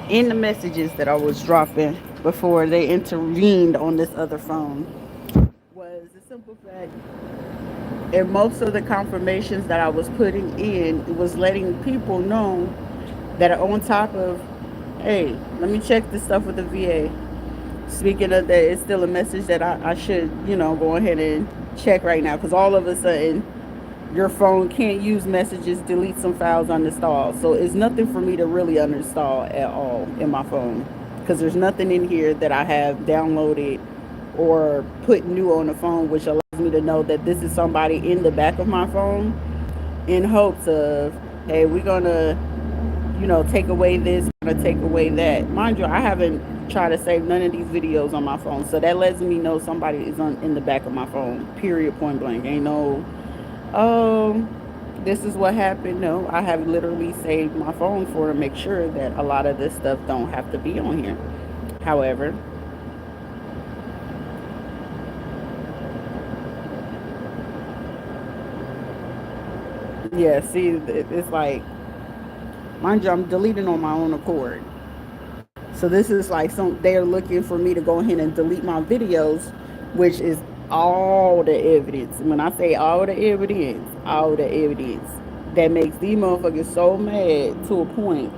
in the messages that I was dropping before they intervened on this other phone was the simple fact, and most of the confirmations that I was putting in, it was letting people know that are on top of, hey, let me check this stuff with the VA. Speaking of that, it's still a message that I should, go ahead and check right now, because all of a sudden your phone can't use messages, delete some files, uninstall. So it's nothing for me to really uninstall at all in my phone, because there's nothing in here that I have downloaded or put new on the phone, which allows me to know that this is somebody in the back of my phone, in hopes of, hey, we're gonna, take away this, gonna take away that. Mind you, I haven't tried to save none of these videos on my phone, so that lets me know somebody is in the back of my phone. Period. Point blank. Ain't no, um, this is what happened. No, I have literally saved my phone for to make sure that a lot of this stuff don't have to be on here. However, yeah, see, it's like, mind you, I'm deleting on my own accord. So this is like they're looking for me to go ahead and delete my videos, which is all the evidence. When I say all the evidence that makes these motherfuckers so mad to a point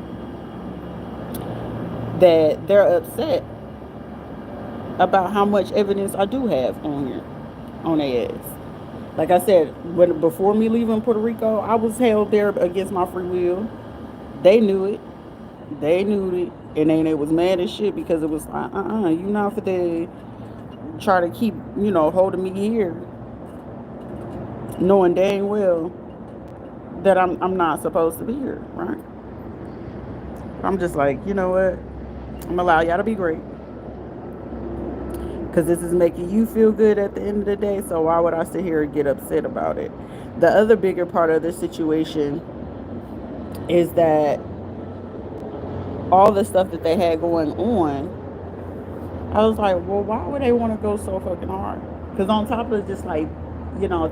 that they're upset about how much evidence I do have on here, on their ass. Like I said, when before me leaving Puerto Rico, I was held there against my free will. They knew it. They knew it. And then they was mad as shit because it was like, you not for the try to keep, holding me here, knowing dang well that I'm not supposed to be here, right? I'm just like, you know what? I'm gonna allow y'all to be great. Because this is making you feel good at the end of the day, so why would I sit here and get upset about it? The other bigger part of this situation is that all the stuff that they had going on, I was like, well, why would they want to go so fucking hard? Because on top of just like,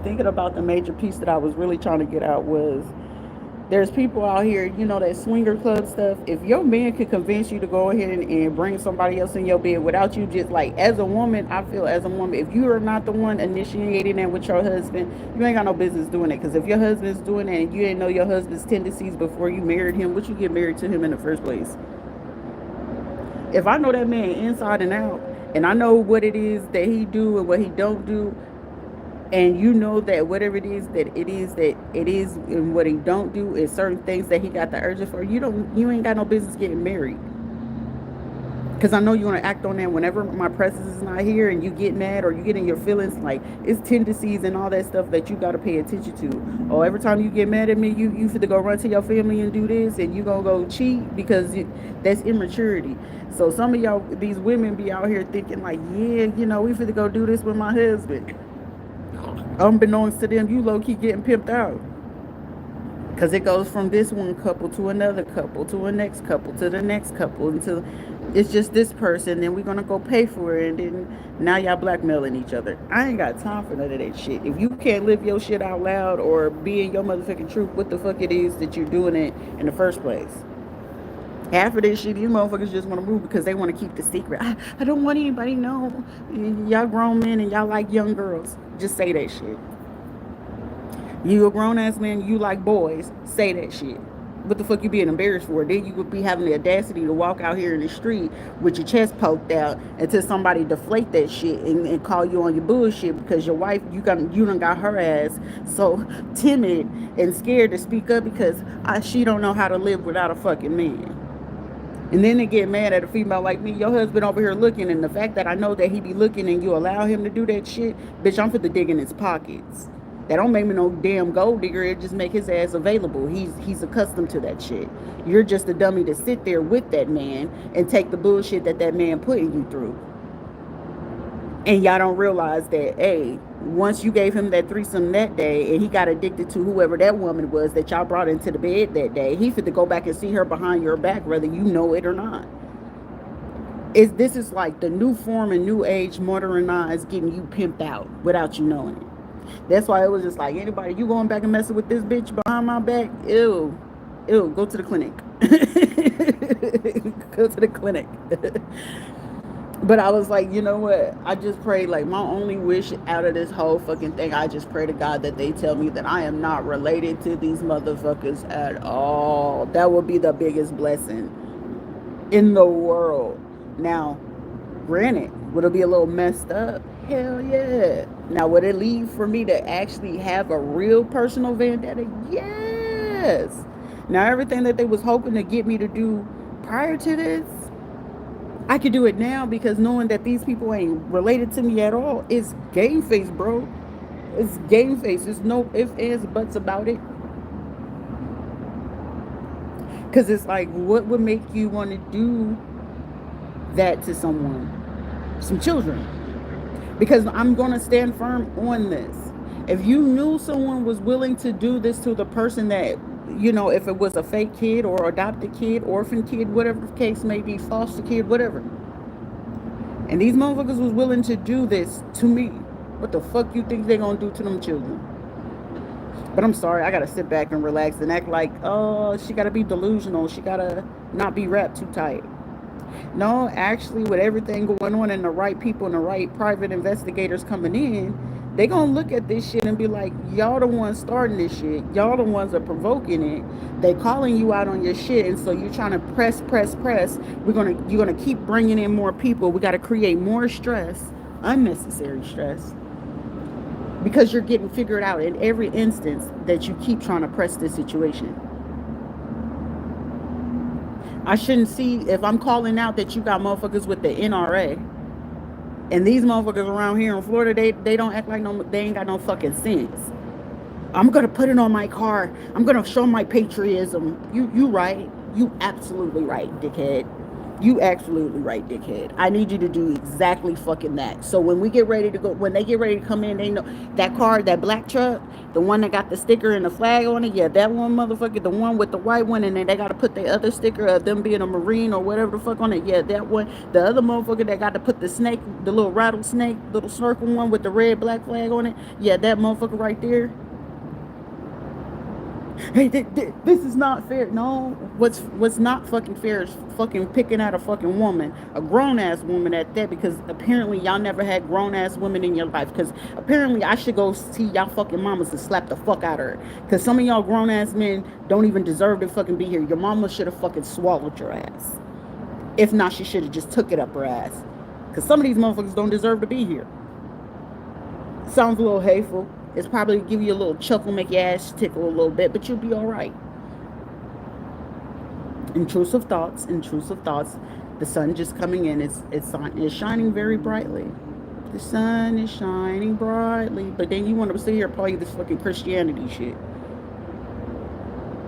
thinking about the major piece that I was really trying to get out was, there's people out here, that swinger club stuff. If your man could convince you to go ahead and bring somebody else in your bed without you, just like, as a woman, I feel as a woman, if you are not the one initiating that with your husband, you ain't got no business doing it. Because if your husband's doing that and you didn't know your husband's tendencies before you married him, what you get married to him in the first place? If I know that man inside and out, and I know what it is that he do and what he don't do, and you know that whatever it is and what he don't do is certain things that he got the urge for, you ain't got no business getting married. Because I know you want to act on that whenever my presence is not here, and you get mad or you get in your feelings. Like, it's tendencies and all that stuff that you got to pay attention to. Or every time you get mad at me, you fit to go run to your family and do this, and you gonna go cheat because that's immaturity. So some of y'all, these women, be out here thinking like, yeah, we fit to go do this with my husband. Unbeknownst to them, you low key getting pimped out. Because it goes from this one couple to another couple to a next couple to the next couple until it's just this person. Then we're going to go pay for it. And then now y'all blackmailing each other. I ain't got time for none of that shit. If you can't live your shit out loud or be in your motherfucking truth, what the fuck it is that you're doing it in the first place? Half of this shit, these motherfuckers just want to move because they want to keep the secret. I don't want anybody to know. Y'all grown men and y'all like young girls. Just say that shit. You a grown ass man, you like boys, say that shit. What the fuck you being embarrassed for? Then you would be having the audacity to walk out here in the street with your chest poked out until somebody deflate that shit and call you on your bullshit because your wife, you done got her ass so timid and scared to speak up because she don't know how to live without a fucking man. And then they get mad at a female like me. Your husband over here looking, and the fact that I know that he be looking and you allow him to do that shit, bitch, I'm finna dig in his pockets. That don't make me no damn gold digger. It just make his ass available. He's accustomed to that shit. You're just a dummy to sit there with that man and take the bullshit that man putting you through. And y'all don't realize that, hey, once you gave him that threesome that day and he got addicted to whoever that woman was that y'all brought into the bed that day, he fit to go back and see her behind your back, whether you know it or not. This is like the new form and new age modernized getting you pimped out without you knowing it. That's why it was just like, anybody, you going back and messing with this bitch behind my back? Ew. Ew, go to the clinic. Go to the clinic. But I was like, you know what? I just pray, like, my only wish out of this whole fucking thing, I just pray to God that they tell me that I am not related to these motherfuckers at all. That would be the biggest blessing in the world. Now, granted, would it be a little messed up? Hell yeah. Now, would it lead for me to actually have a real personal vendetta? Yes. Now, everything that they was hoping to get me to do prior to this, I could do it now because knowing that these people ain't related to me at all is game face, bro. It's game face. There's no ifs, ands, buts about it. Because it's like, what would make you want to do that to someone? Some children. Because I'm going to stand firm on this. If you knew someone was willing to do this to the person that, you know, if it was a fake kid or adopted kid, orphan kid, whatever the case may be, foster kid, whatever, and these motherfuckers was willing to do this to me, what the fuck you think they gonna do to them children? But I'm sorry, I gotta sit back and relax and act like, oh, she gotta be delusional. She gotta not be wrapped too tight. No, actually, with everything going on and the right people and the right private investigators coming in, they gonna look at this shit and be like, y'all the ones starting this shit. Y'all the ones that are provoking it. They calling you out on your shit, and so you're trying to press. You're gonna keep bringing in more people. We gotta create more stress, unnecessary stress, because you're getting figured out in every instance that you keep trying to press this situation. I shouldn't see if I'm calling out that you got motherfuckers with the NRA. And these motherfuckers around here in Florida, they don't act like they ain't got no fucking sense. I'm gonna put it on my car. I'm gonna show my patriotism. You right. You absolutely right, dickhead. You absolutely right, dickhead. I need you to do exactly fucking that. So when we get ready to go, when they get ready to come in, they know that car, that black truck, the one that got the sticker and the flag on it. Yeah, that one motherfucker, the one with the white one, and then they got to put the other sticker of them being a Marine or whatever the fuck on it. Yeah, that one. The other motherfucker that got to put the snake, the little rattlesnake, little circle one with the red black flag on it. Yeah, that motherfucker right there. Hey, this is not fair. No, what's not fucking fair is fucking picking out a fucking woman, a grown ass woman at that, because apparently y'all never had grown ass women in your life. Because apparently I should go see y'all fucking mamas and slap the fuck out of her. Because some of y'all grown ass men don't even deserve to fucking be here. Your mama should have fucking swallowed your ass. If not, she should have just took it up her ass. Because some of these motherfuckers don't deserve to be here. Sounds a little hateful. It's probably give you a little chuckle, make your ass tickle a little bit, but you'll be all right. Intrusive thoughts. The sun just coming in. It's shining very brightly. The sun is shining brightly. But then you want to sit here and play this fucking Christianity shit.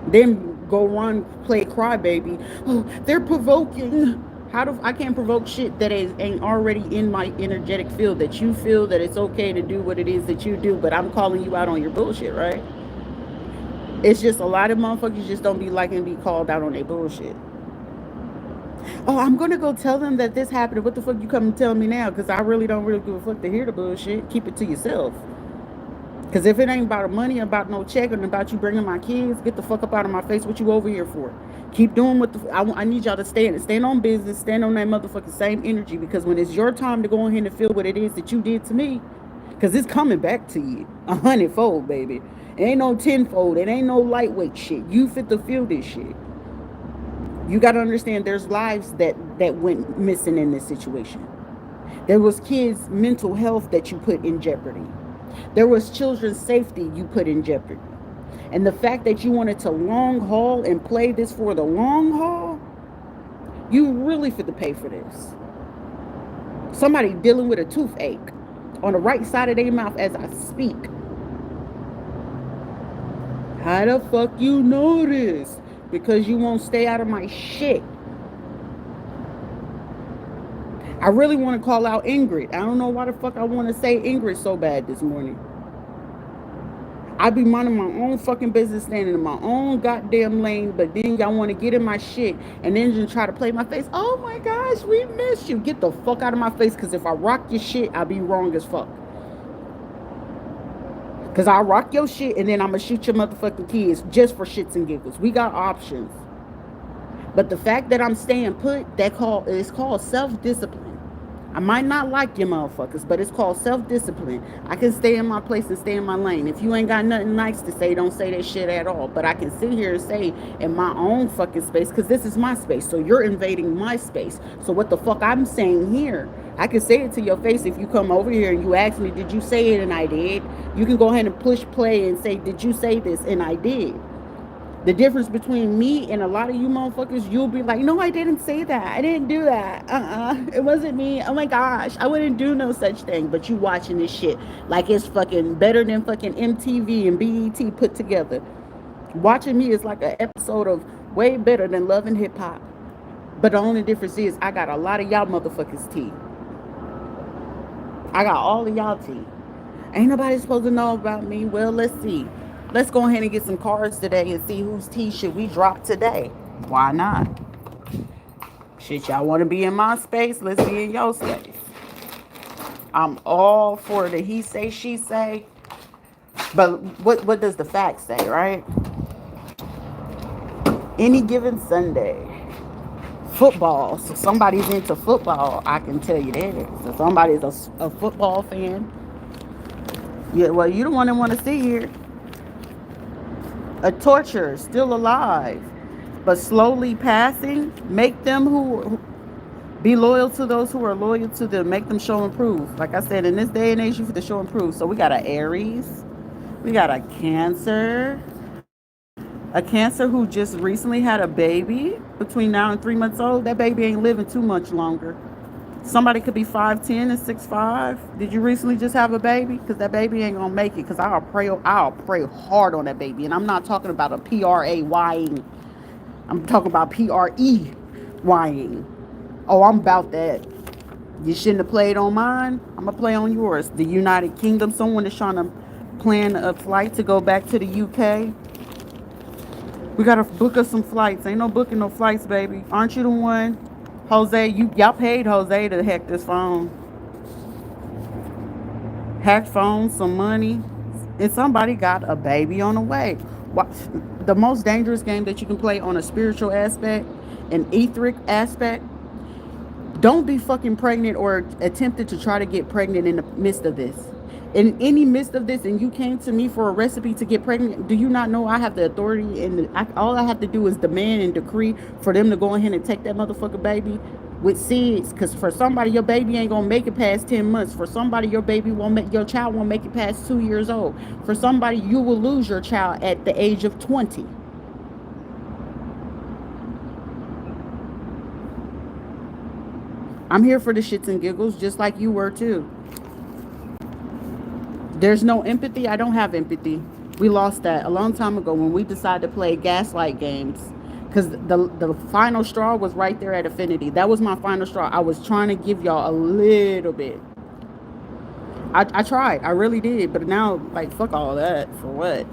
Then go run, play crybaby. Oh, they're provoking. I can't provoke shit that ain't already in my energetic field, that you feel that it's okay to do what it is that you do, but I'm calling you out on your bullshit, right? It's just a lot of motherfuckers just don't be liking to be called out on their bullshit. Oh, I'm gonna go tell them that this happened. What the fuck you come and tell me now? Because I really don't give a fuck to hear the bullshit. Keep it to yourself. Because if it ain't about money, about no check, and about you bringing my kids, get the fuck up out of my face. What you over here for? Keep doing what I need y'all to stand on business, stand on that motherfucking same energy. Because when it's your time to go in here and feel what it is that you did to me, because it's coming back to you 100-fold, baby. It ain't no 10-fold. It ain't no lightweight shit. You fit to feel this shit. You got to understand there's lives that went missing in this situation. There was kids' mental health that you put in jeopardy. There was children's safety you put in jeopardy. And the fact that you wanted to long haul and play this for the long haul, you really fit to pay for this. Somebody dealing with a toothache on the right side of their mouth as I speak. How the fuck you know this? Because you won't stay out of my shit. I really want to call out Ingrid. I don't know why the fuck I want to say Ingrid so bad this morning. I be minding my own fucking business, standing in my own goddamn lane, but then y'all want to get in my shit and then just try to play my face. Oh my gosh, we miss you. Get the fuck out of my face, because if I rock your shit, I'll be wrong as fuck. Because I'll rock your shit and then I'm going to shoot your motherfucking kids just for shits and giggles. We got options. But the fact that I'm staying put, it's called self-discipline. I might not like your motherfuckers, but it's called self-discipline. I can stay in my place and stay in my lane. If you ain't got nothing nice to say, don't say that shit at all. But I can sit here and say in my own fucking space, because this is my space. So you're invading my space. So what the fuck I'm saying here, I can say it to your face if you come over here and you ask me, did you say it? And I did. You can go ahead and push play and say, did you say this? And I did. The difference between me and a lot of you motherfuckers, you'll be like, no, I didn't say that. I didn't do that. It wasn't me. Oh my gosh. I wouldn't do no such thing. But you watching this shit like it's fucking better than fucking MTV and BET put together. Watching me is like an episode of way better than Love and Hip Hop. But the only difference is I got a lot of y'all motherfuckers tea. I got all of y'all tea. Ain't nobody supposed to know about me. Well, let's see. Let's go ahead and get some cards today and see whose tea should we drop today. Why not? Shit, y'all want to be in my space? Let's be in your space. I'm all for the he say, she say. But what does the fact say, right? Any given Sunday. Football. So somebody's into football, I can tell you that. So somebody's a football fan. Yeah, well, you the one that want to see here. A torturer, still alive, but slowly passing. Make them who be loyal to those who are loyal to them. Make them show and prove. Like I said, in this day and age, you have to show and prove. So we got an Aries, we got a Cancer who just recently had a baby between now and 3 months old. That baby ain't living too much longer. Somebody could be 5'10" and 6'5". Did you recently just have a baby? Because that baby ain't gonna make it. Because I'll pray hard on that baby. And I'm not talking about a PRAYing. I'm talking about PREYing. Oh, I'm about that. You shouldn't have played on mine. I'm gonna play on yours. The United Kingdom. Someone is trying to plan a flight to go back to the UK. We gotta book us some flights. Ain't no booking no flights, baby. Aren't you the one? Jose, y'all paid Jose to hack this phone. Hacked phone, some money, and somebody got a baby on the way. The most dangerous game that you can play on a spiritual aspect, an etheric aspect. Don't be fucking pregnant or attempted to try to get pregnant in the midst of this. In any midst of this, and you came to me for a recipe to get pregnant, do you not know I have the authority and all I have to do is demand and decree for them to go ahead and take that motherfucker baby with seeds? Because for somebody, your baby ain't gonna make it past 10 months. For somebody, your child won't make it past 2 years old. For somebody, you will lose your child at the age of 20. I'm here for the shits and giggles, just like you were too. There's no empathy. I don't have empathy. We lost that a long time ago when we decided to play gaslight games. Because the final straw was right there at Affinity. That was my final straw. I was trying to give y'all a little bit. I tried. I really did. But now, like, fuck all that. For what?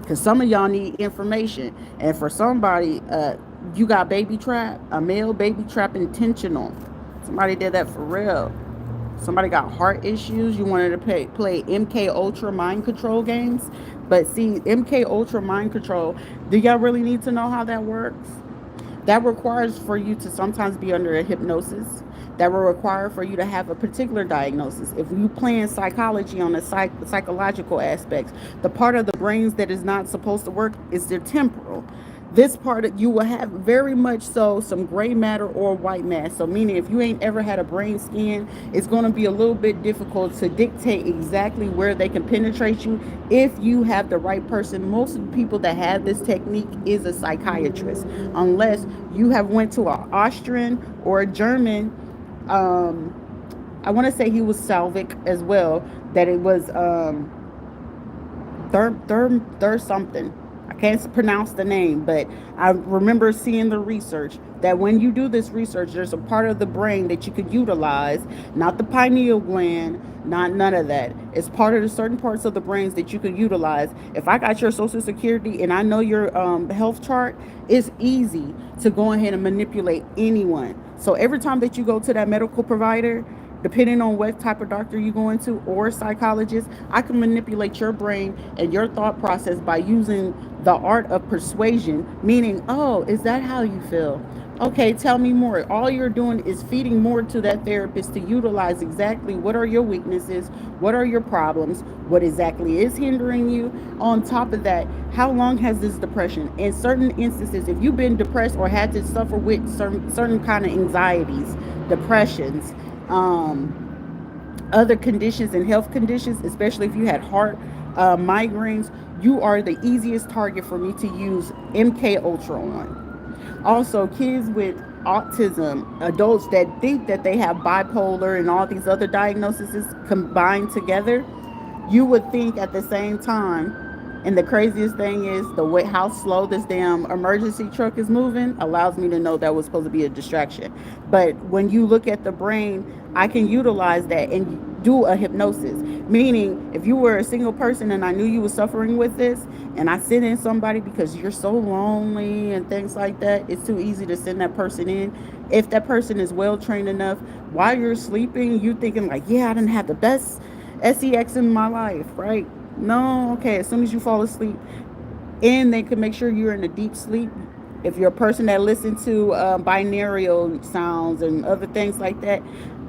Because some of y'all need information. And for somebody, you got baby trap. A male baby trap intentional. Somebody did that for real. Somebody got heart issues. You wanted to play MK Ultra mind control games. But see, MK Ultra mind control, do y'all really need to know how that works? That requires for you to sometimes be under a hypnosis. That will require for you to have a particular diagnosis. If you plan psychology on the psychological aspects, the part of the brains that is not supposed to work is their temporal. This part, you will have very much so some gray matter or white mass. So meaning if you ain't ever had a brain scan, it's going to be a little bit difficult to dictate exactly where they can penetrate you if you have the right person. Most of the people that have this technique is a psychiatrist, unless you have went to an Austrian or a German. I want to say he was Slavic as well. That it was there's something. I can't pronounce the name, but I remember seeing the research that when you do this research, there's a part of the brain that you could utilize, not the pineal gland, not none of that. It's part of the certain parts of the brains that you could utilize. If I got your social security and I know your health chart, it's easy to go ahead and manipulate anyone. So every time that you go to that medical provider, depending on what type of doctor you go into or psychologist, I can manipulate your brain and your thought process by using the art of persuasion, meaning, oh, is that how you feel? Okay, tell me more. All you're doing is feeding more to that therapist to utilize exactly what are your weaknesses, what are your problems, what exactly is hindering you. On top of that, how long has this depression? In certain instances, if you've been depressed or had to suffer with certain kind of anxieties, depressions, other conditions and health conditions, especially if you had heart migraines, you are the easiest target for me to use MK Ultra on. Also, kids with autism, adults that think that they have bipolar and all these other diagnoses combined together, you would think at the same time. And the craziest thing is the way how slow this damn emergency truck is moving allows me to know that was supposed to be a distraction. But when you look at the brain, I can utilize that and do a hypnosis. Meaning, if you were a single person and I knew you were suffering with this, and I sent in somebody because you're so lonely and things like that, it's too easy to send that person in. If that person is well trained enough, while you're sleeping, you thinking like, yeah, I didn't have the best sex in my life, right? No, okay. As soon as you fall asleep, and they can make sure you're in a deep sleep. If you're a person that listens to binaural sounds and other things like that,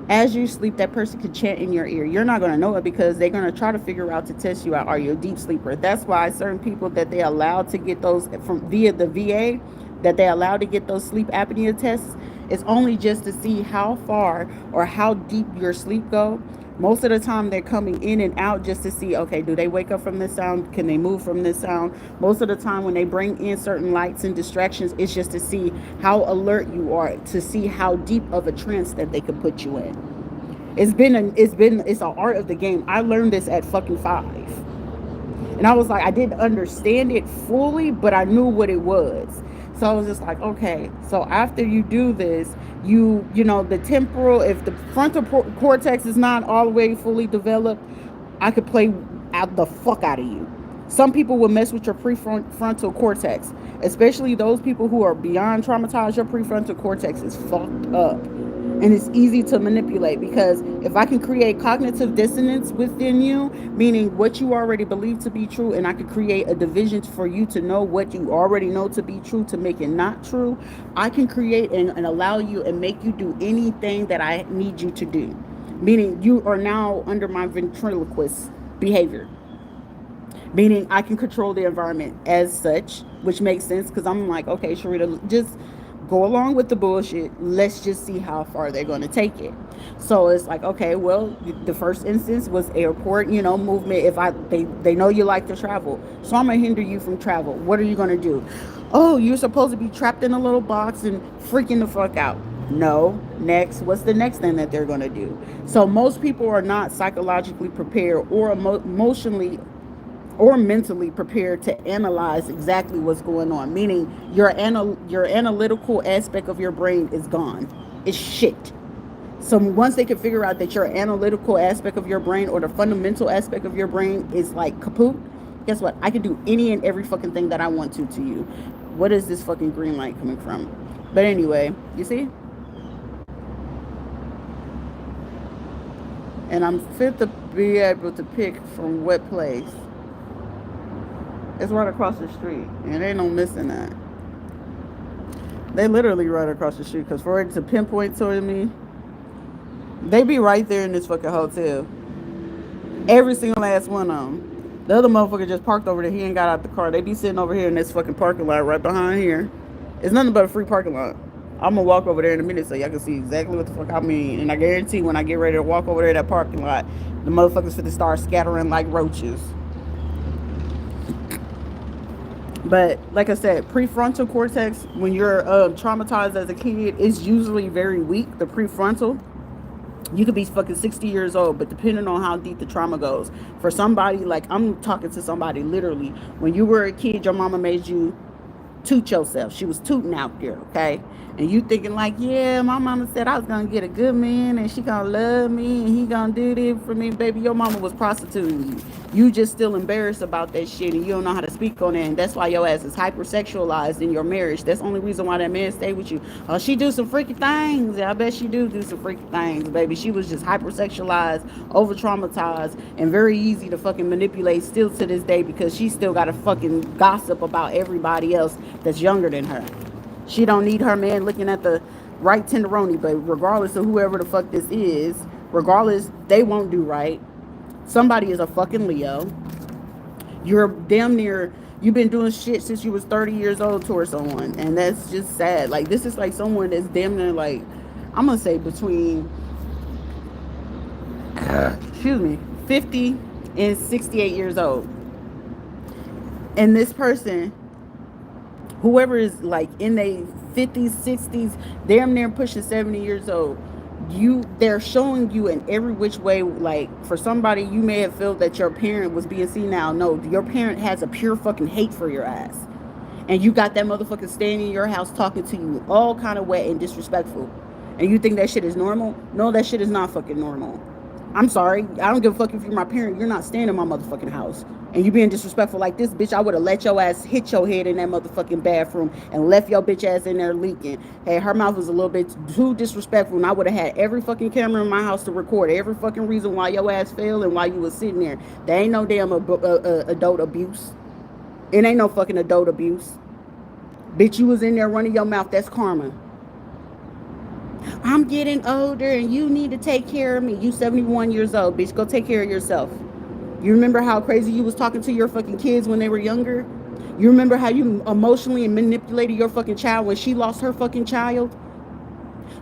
as you sleep, that person can chant in your ear. You're not going to know it because they're going to try to figure out to test you out. Are you a deep sleeper? That's why certain people that they allow to get those from via the VA, that they allow to get those sleep apnea tests, it's only just to see how far or how deep your sleep go. Most of the time they're coming in and out just to see, okay, do they wake up from this sound? Can they move from this sound? Most of the time when they bring in certain lights and distractions, it's just to see how alert you are, to see how deep of a trance that they can put you in. It's an art of the game. I learned this at fucking 5. And I was like, I didn't understand it fully, but I knew what it was. So I was just like, okay, so after you do this, you know, the temporal, if the frontal cortex is not all the way fully developed, I could play out the fuck out of you. Some people will mess with your prefrontal cortex, especially those people who are beyond traumatized. Your prefrontal cortex is fucked up. And it's easy to manipulate because if I can create cognitive dissonance within you, meaning what you already believe to be true, and I can create a division for you to know what you already know to be true to make it not true, I can create and allow you and make you do anything that I need you to do. Meaning you are now under my ventriloquist behavior. Meaning I can control the environment as such, which makes sense because I'm like, okay, Sharita, just go along with the bullshit. Let's just see how far they're going to take it. So it's like, okay, well, the first instance was airport, you know, movement. If they know you like to travel, so I'm gonna hinder you from travel. What are you gonna do? Oh, you're supposed to be trapped in a little box and freaking the fuck out. No. Next, what's the next thing that they're gonna do? So most people are not psychologically prepared or emotionally or mentally prepared to analyze exactly what's going on, meaning your analytical aspect of your brain is gone. It's shit. So once they can figure out that your analytical aspect of your brain or the fundamental aspect of your brain is like kaput, guess what? I can do any and every fucking thing that I want to you. What is this fucking green light coming from? But anyway, you see? And I'm fit to be able to pick from what place. It's right across the street, and ain't no missing that. They literally right across the street, because for it to pinpoint to me, they be right there in this fucking hotel. Every single last one of them. The other motherfucker just parked over there. He ain't got out the car. They be sitting over here in this fucking parking lot right behind here. It's nothing but a free parking lot. I'm gonna walk over there in a minute so y'all can see exactly what the fuck I mean. And I guarantee when I get ready to walk over there in that parking lot, the motherfuckers finna start scattering like roaches. But like I said, prefrontal cortex, when you're traumatized as a kid, is usually very weak. The prefrontal, you could be fucking 60 years old, but depending on how deep the trauma goes. For somebody, like I'm talking to somebody literally, when you were a kid, your mama made you toot yourself. She was tooting out there, okay? And you thinking like, yeah, my mama said I was gonna get a good man and she gonna love me and he gonna do this for me. Baby, your mama was prostituting you. You just still embarrassed about that shit and you don't know how to speak on it. And that's why your ass is hypersexualized in your marriage. That's the only reason why that man stayed with you. Oh, she do some freaky things. Yeah, I bet she do some freaky things, baby. She was just hypersexualized, over traumatized, and very easy to fucking manipulate still to this day because she still got to fucking gossip about everybody else that's younger than her. She don't need her man looking at the right tenderoni, but regardless of whoever the fuck this is, regardless, they won't do right. Somebody is a fucking Leo. You're damn near, you've been doing shit since you was 30 years old towards someone. And that's just sad. Like, this is like someone that's damn near like, I'm going to say between, excuse me, 50 and 68 years old. And this person, whoever is like in their 50s, 60s, damn near pushing 70 years old, they're showing you in every which way. Like, for somebody, you may have felt that your parent was being senile. No, your parent has a pure fucking hate for your ass, and you got that motherfucker standing in your house talking to you all kind of wet and disrespectful, and you think that shit is normal. No, that shit is not fucking normal. I'm sorry. I don't give a fuck if you're my parent. You're not staying in my motherfucking house. And you being disrespectful like this, bitch, I would have let your ass hit your head in that motherfucking bathroom and left your bitch ass in there leaking. Hey, her mouth was a little bit too disrespectful, and I would have had every fucking camera in my house to record every fucking reason why your ass fell and why you was sitting there. There ain't no damn adult abuse. It ain't no fucking adult abuse. Bitch, you was in there running your mouth. That's karma. I'm getting older and you need to take care of me. You 71 years old, bitch. Go take care of yourself. You remember how crazy you was talking to your fucking kids when they were younger? You remember how you emotionally manipulated your fucking child when she lost her fucking child?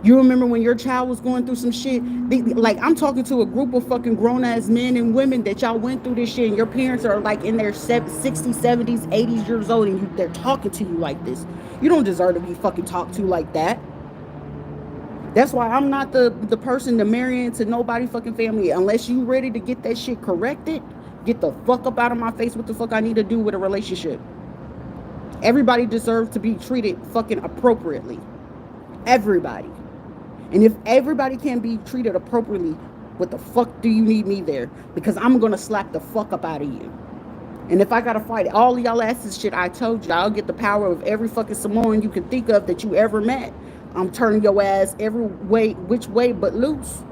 You remember when your child was going through some shit? Like, I'm talking to a group of fucking grown-ass men and women that y'all went through this shit, and your parents are like in their 60s, 70s, 80s years old, and they're talking to you like this. You don't deserve to be fucking talked to like that. That's why I'm not the person to marry into nobody fucking family unless you ready to get that shit corrected. Get the fuck up out of my face. What the fuck I need to do with a relationship? Everybody deserves to be treated fucking appropriately. Everybody. And if everybody can be treated appropriately, what the fuck do you need me there? Because I'm gonna slap the fuck up out of you. And if I gotta fight all of y'all asses shit, I told you, I'll get the power of every fucking Samoan you can think of that you ever met. I'm turning your ass every way, which way but loose.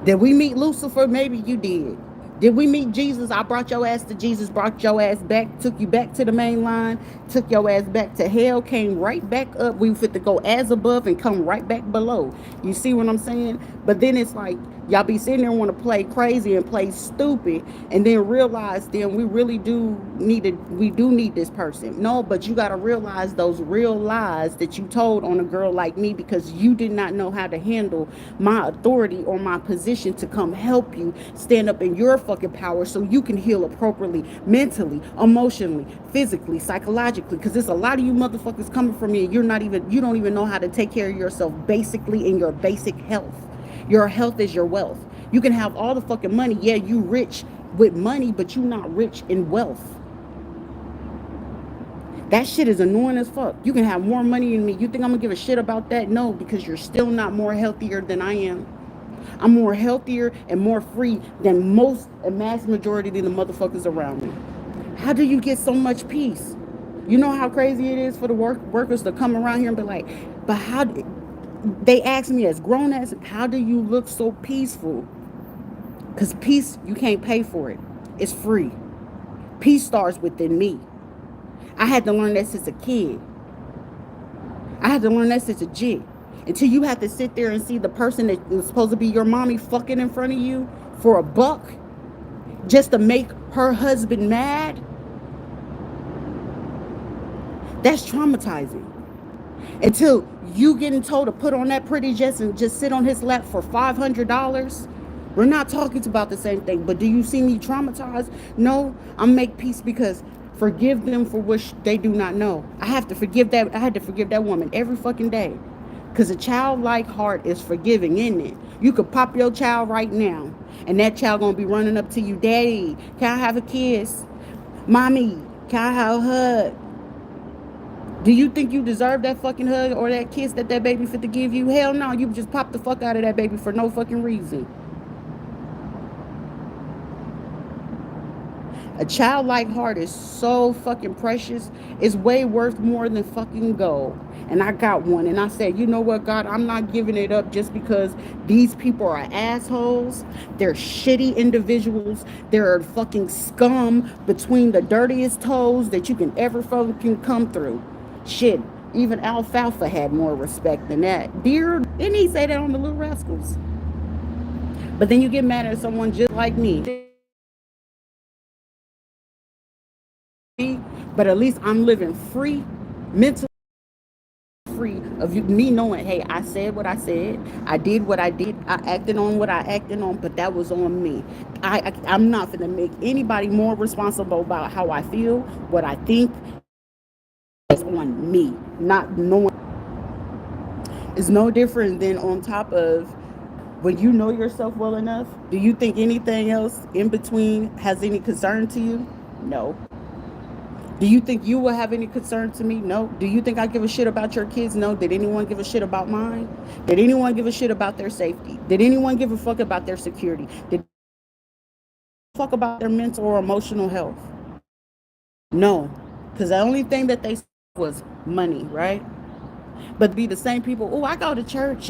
Did we meet Lucifer? Maybe you did. Did we meet Jesus? I brought your ass to Jesus, brought your ass back, took you back to the main line, took your ass back to hell, came right back up. We fit to go as above and come right back below. You see what I'm saying? But then it's like, y'all be sitting there and want to play crazy and play stupid and then realize then we really do need this person. No, but you got to realize those real lies that you told on a girl like me because you did not know how to handle my authority or my position to come help you stand up in your fucking power so you can heal appropriately, mentally, emotionally, physically, psychologically, because there's a lot of you motherfuckers coming from me and you don't even know how to take care of yourself basically in your basic health. Your health is your wealth. You can have all the fucking money. Yeah, you rich with money, but you not rich in wealth. That shit is annoying as fuck. You can have more money than me. You think I'm gonna give a shit about that? No, because you're still not more healthier than I am. I'm more healthier and more free than most and mass majority of the motherfuckers around me. How do you get so much peace? You know how crazy it is for the workers to come around here and be like, but how... They ask me as grown as, how do you look so peaceful? Because peace, you can't pay for it. It's free. Peace starts within me. I had to learn that since a kid. I had to learn that since a jit. Until you have to sit there and see the person that was supposed to be your mommy fucking in front of you for a buck just to make her husband mad. That's traumatizing. Until you getting told to put on that pretty dress and just sit on his lap for $500. We're not talking about the same thing, but do you see me traumatized? No, I make peace because forgive them for what they do not know. I had to forgive that woman every fucking day. Because a childlike heart is forgiving, isn't it? You could pop your child right now, and that child gonna be running up to you, Daddy, can I have a kiss? Mommy, can I have a hug? Do you think you deserve that fucking hug or that kiss that baby fit to give you? Hell no, you just pop the fuck out of that baby for no fucking reason. A childlike heart is so fucking precious. It's way worth more than fucking gold. And I got one. And I said, you know what, God, I'm not giving it up just because these people are assholes. They're shitty individuals. They're fucking scum between the dirtiest toes that you can ever fucking come through. Shit. Even Alfalfa had more respect than that. Dear, didn't he say that on the Little Rascals? But then you get mad at someone just like me. But at least I'm living free, mentally free of you, me knowing, hey, I said what I said, I did what I did, I acted on what I acted on, but that was on me. I'm not gonna make anybody more responsible about how I feel, what I think. It's on me, not knowing. It's no different than on top of when you know yourself well enough. Do you think anything else in between has any concern to you? No. Do you think you will have any concern to me? No. Do you think I give a shit about your kids? No. Did anyone give a shit about mine? Did anyone give a shit about their safety? Did anyone give a fuck about their security? Did fuck about their mental or emotional health? No. Because the only thing that they was money, right? But be the same people, oh, I go to church.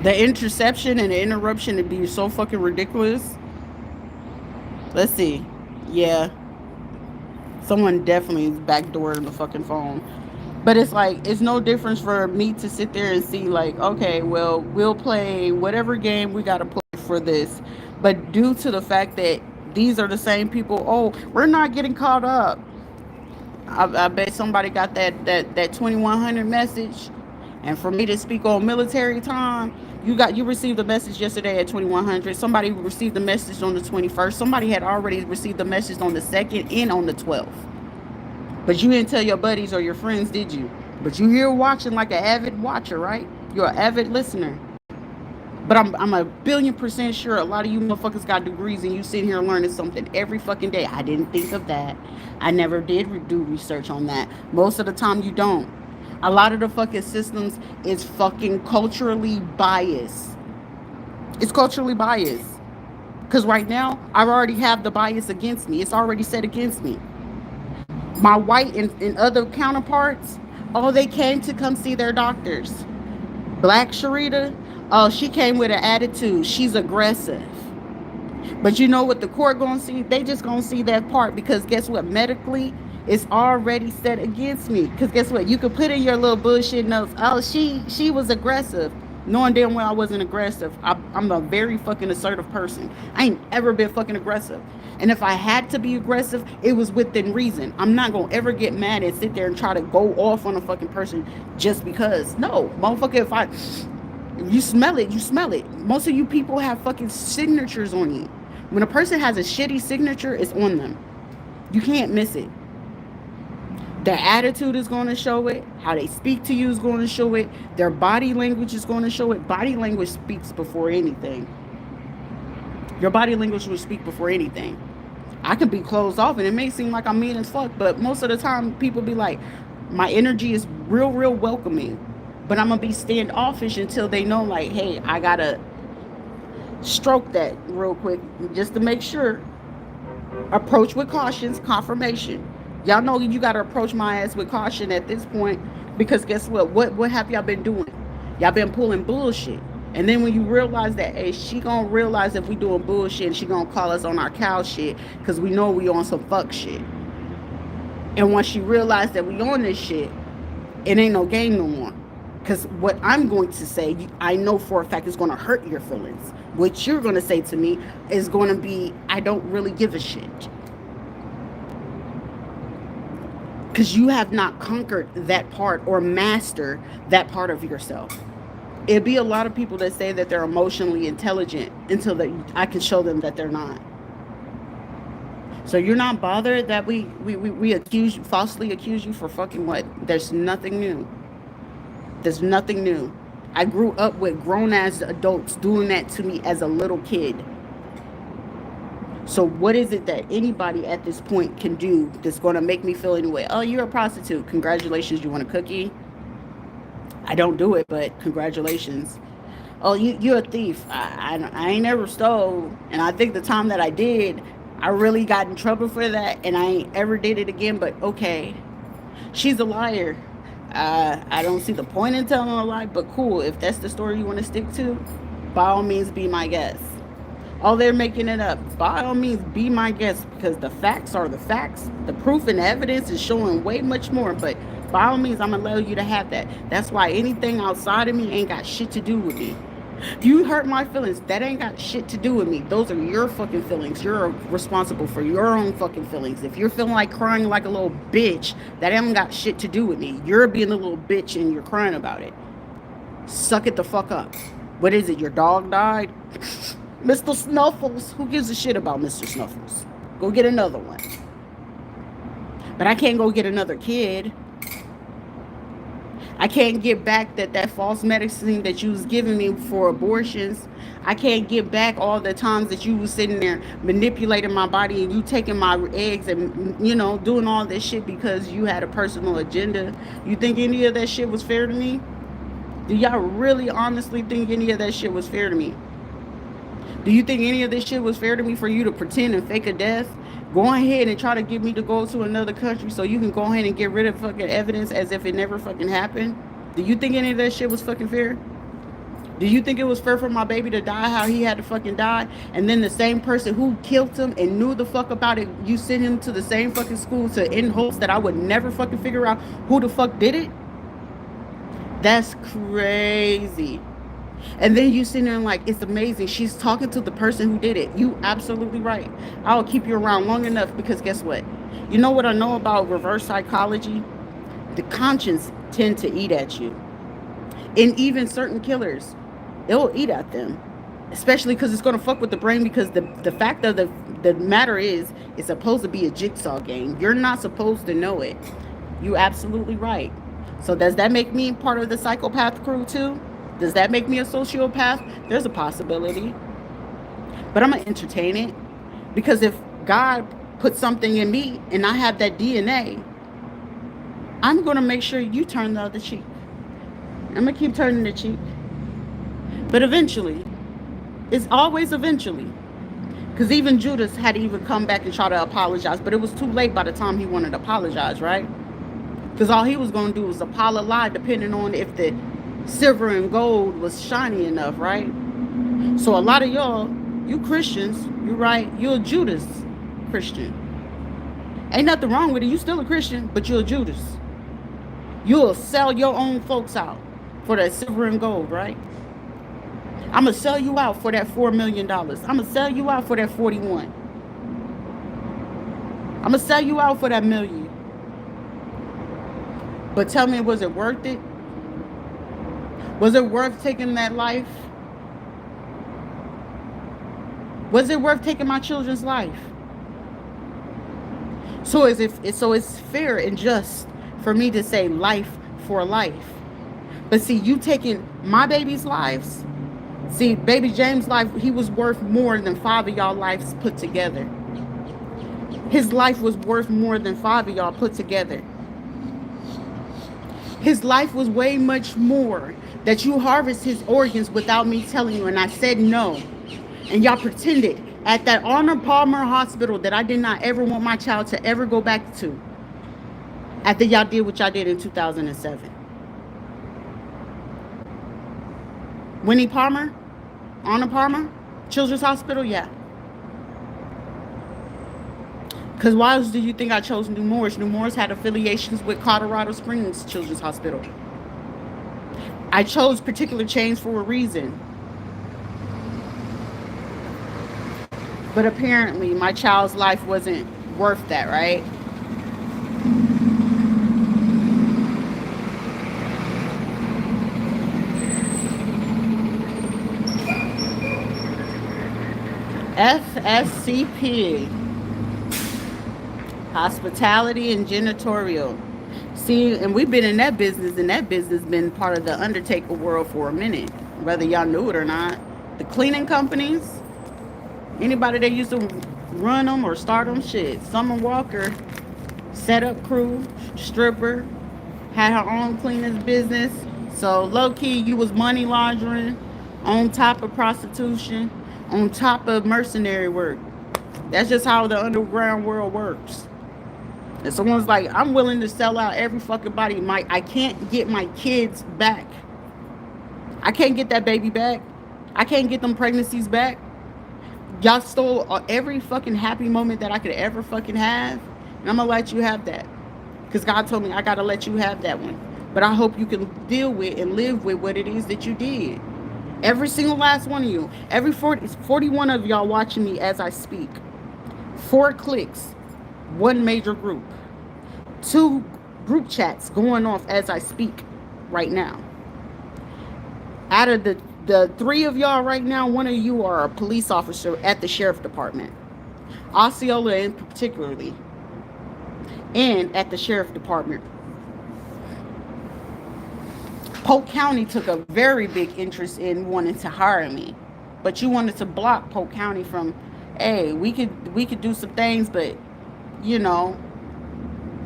The interception and the interruption would be so fucking ridiculous. Let's see. Yeah. Someone definitely is backdooring the fucking phone. But it's like, it's no difference for me to sit there and see, like, okay, well, we'll play whatever game we got to play for this. But due to the fact that these are the same people, oh, we're not getting caught up. I bet somebody got that 2100 message. And for me to speak on military time, you received a message yesterday at 2100. Somebody received the message on the 21st. Somebody had already received the message on the 2nd and on the 12th. But you didn't tell your buddies or your friends, did you? But you here watching like an avid watcher, right? You're an avid listener. But I'm a billion% sure a lot of you motherfuckers got degrees and you sitting here learning something every fucking day. I didn't think of that. I never did do research on that. Most of the time you don't. A lot of the fucking systems is fucking culturally biased. It's culturally biased. Because right now, I already have the bias against me. It's already set against me. My white and other counterparts, oh, they came to come see their doctors. Black Sharita, oh, she came with an attitude. She's aggressive. But you know what the court gonna see? They just gonna see that part because guess what? Medically, it's already set against me. Because guess what? You could put in your little bullshit notes. Oh, she was aggressive. Knowing damn well I wasn't aggressive. I'm a very fucking assertive person. I ain't ever been fucking aggressive. And if I had to be aggressive, it was within reason. I'm not gonna ever get mad and sit there and try to go off on a fucking person just because. No, motherfucker, if you smell it, you smell it. Most of you people have fucking signatures on you. When a person has a shitty signature, it's on them. You can't miss it. Their attitude is going to show it. How they speak to you is going to show it. Their body language is going to show it. Body language speaks before anything. Your body language will speak before anything. I can be closed off and it may seem like I'm mean as fuck, but most of the time people be like, my energy is real, real welcoming. But I'm going to be standoffish until they know, like, hey, I got to stroke that real quick just to make sure. Approach with caution, confirmation. Y'all know you got to approach my ass with caution at this point because guess what? What have y'all been doing? Y'all been pulling bullshit. And then when you realize that, hey, she gonna realize if we doing bullshit and she gonna call us on our cow shit because we know we on some fuck shit. And once she realized that we on this shit, it ain't no game no more. Because what I'm going to say, I know for a fact is going to hurt your feelings. What you're going to say to me is going to be, I don't really give a shit. Because you have not conquered that part or mastered that part of yourself. It'd be a lot of people that say that they're emotionally intelligent until I can show them that they're not. So you're not bothered that we falsely accuse you for fucking what? There's nothing new. There's nothing new. I grew up with grown-ass adults doing that to me as a little kid. So what is it that anybody at this point can do that's going to make me feel anyway? Oh, you're a prostitute. Congratulations. You want a cookie? I don't do it, but congratulations. Oh, you're a thief. I ain't never stole. And I think the time that I did, I really got in trouble for that, and I ain't ever did it again, but okay. She's a liar. I don't see the point in telling a lie, but cool. If that's the story you want to stick to, by all means, be my guest. Oh, they're making it up. By all means, be my guest, because the facts are the facts. The proof and evidence is showing way much more, but by all means, I'm going to allow you to have that. That's why anything outside of me ain't got shit to do with me. You hurt my feelings. That ain't got shit to do with me. Those are your fucking feelings. You're responsible for your own fucking feelings. If you're feeling like crying like a little bitch, that ain't got shit to do with me. You're being a little bitch and you're crying about it. Suck it the fuck up. What is it? Your dog died? Mr. Snuffles. Who gives a shit about Mr. Snuffles? Go get another one. But I can't go get another kid. I can't get back that false medicine that you was giving me for abortions. I can't get back all the times that you was sitting there manipulating my body and you taking my eggs and, you know, doing all this shit because you had a personal agenda. You think any of that shit was fair to me? Do y'all really honestly think any of that shit was fair to me? Do you think any of this shit was fair to me for you to pretend and fake a death? Go ahead and try to get me to go to another country so you can go ahead and get rid of fucking evidence as if it never fucking happened? Do you think any of that shit was fucking fair? Do you think it was fair for my baby to die how he had to fucking die? And then the same person who killed him and knew the fuck about it, you send him to the same fucking school in hopes that I would never fucking figure out who the fuck did it? That's crazy. And then you sitting there like, it's amazing. She's talking to the person who did it. You absolutely right. I'll keep you around long enough because guess what? You know what I know about reverse psychology? The conscience tend to eat at you. And even certain killers, they'll eat at them. Especially because it's going to fuck with the brain, because the fact of the matter is, it's supposed to be a jigsaw game. You're not supposed to know it. You absolutely right. So does that make me part of the psychopath crew too? Does that make me a sociopath? There's a possibility. But I'm going to entertain it. Because if God put something in me and I have that DNA, I'm going to make sure you turn the other cheek. I'm going to keep turning the cheek. But eventually, it's always eventually. Because even Judas had to even come back and try to apologize. But it was too late by the time he wanted to apologize, right? Because all he was going to do was apologize depending on if the silver and gold was shiny enough, right? So a lot of y'all, you Christians, you're right, you're a Judas Christian. Ain't nothing wrong with it. You still a Christian, but you're a Judas. You'll sell your own folks out for that silver and gold, right? I'm going to sell you out for that $4 million. I'm going to sell you out for that 41. I'm going to sell you out for that million. But tell me, was it worth it? Was it worth taking that life? Was it worth taking my children's life? So it's fair and just for me to say life for life. But see, you taking my baby's lives. See, baby James' life, he was worth more than 5 of y'all lives put together. His life was worth more than 5 of y'all put together. His life was way much more that you harvest his organs without me telling you. And I said no. And y'all pretended at that Arnold Palmer hospital that I did not ever want my child to ever go back to. After y'all did what y'all did in 2007. Winnie Palmer? Arnold Palmer? Children's Hospital? Yeah. Because why else do you think I chose New Morris? New Morris had affiliations with Colorado Springs Children's Hospital. I chose particular chains for a reason. But apparently my child's life wasn't worth that, right? FSCP. Hospitality and janitorial. See, and we've been in that business, and that business been part of the Undertaker world for a minute, whether y'all knew it or not. The cleaning companies, anybody that used to run them or start them, shit. Summer Walker, setup crew, stripper, had her own cleaning business. So low-key, you was money laundering on top of prostitution, on top of mercenary work. That's just how the underground world works. And someone's like, I'm willing to sell out every fucking body. I can't get my kids back. I can't get that baby back. I can't get them pregnancies back. Y'all stole every fucking happy moment that I could ever fucking have. And I'm gonna let you have that. Because God told me I gotta let you have that one. But I hope you can deal with and live with what it is that you did. Every single last one of you. Every 41 of y'all watching me as I speak. 4 clicks. 1 major group. 2 group chats going off as I speak right now. Out of the 3 of y'all right now, 1 of you are a police officer at the sheriff department. Osceola in particularly. And at the sheriff department. Polk County took a very big interest in wanting to hire me. But you wanted to block Polk County from, hey, we could do some things, but you know,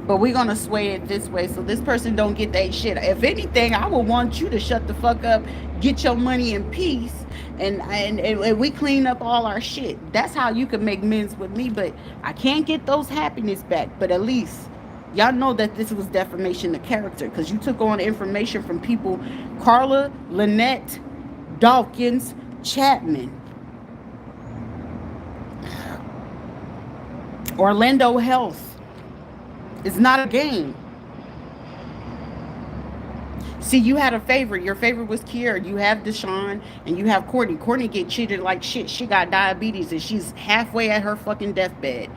but we're gonna sway it this way so this person don't get that shit. If anything, I would want you to shut the fuck up, get your money in peace, and we clean up all our shit. That's how you can make amends with me. But I can't get those happiness back. But at least y'all know that this was defamation of character, because you took on information from people, Carla, Lynette, Dawkins, Chapman, Orlando Health. It's not a game. See, you had a favorite. Your favorite was Kiera. You have Deshaun and you have Courtney. Courtney get cheated like shit. She got diabetes and she's halfway at her fucking deathbed.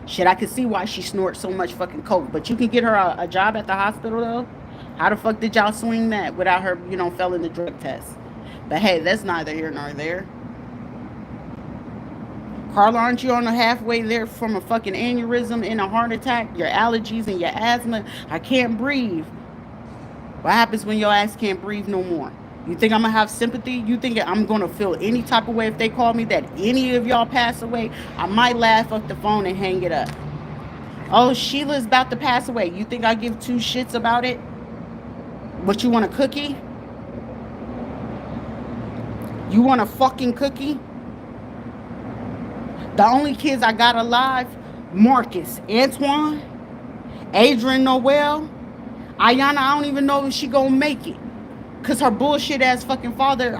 Shit, I can see why she snorts so much fucking coke. But you can get her a job at the hospital though. How the fuck did y'all swing that without her, failing the drug test? But hey, that's neither here nor there. Carla, aren't you on the halfway there from a fucking aneurysm and a heart attack, your allergies and your asthma? I can't breathe. What happens when your ass can't breathe no more? You think I'm going to have sympathy? You think I'm going to feel any type of way if they call me that any of y'all pass away? I might laugh off the phone and hang it up. Oh, Sheila's about to pass away. You think I give 2 shits about it? But you want a cookie? You want a fucking cookie? The only kids I got alive, Marcus, Antoine, Adrian Noel, Ayana, I don't even know if she gonna make it. Cause her bullshit ass fucking father,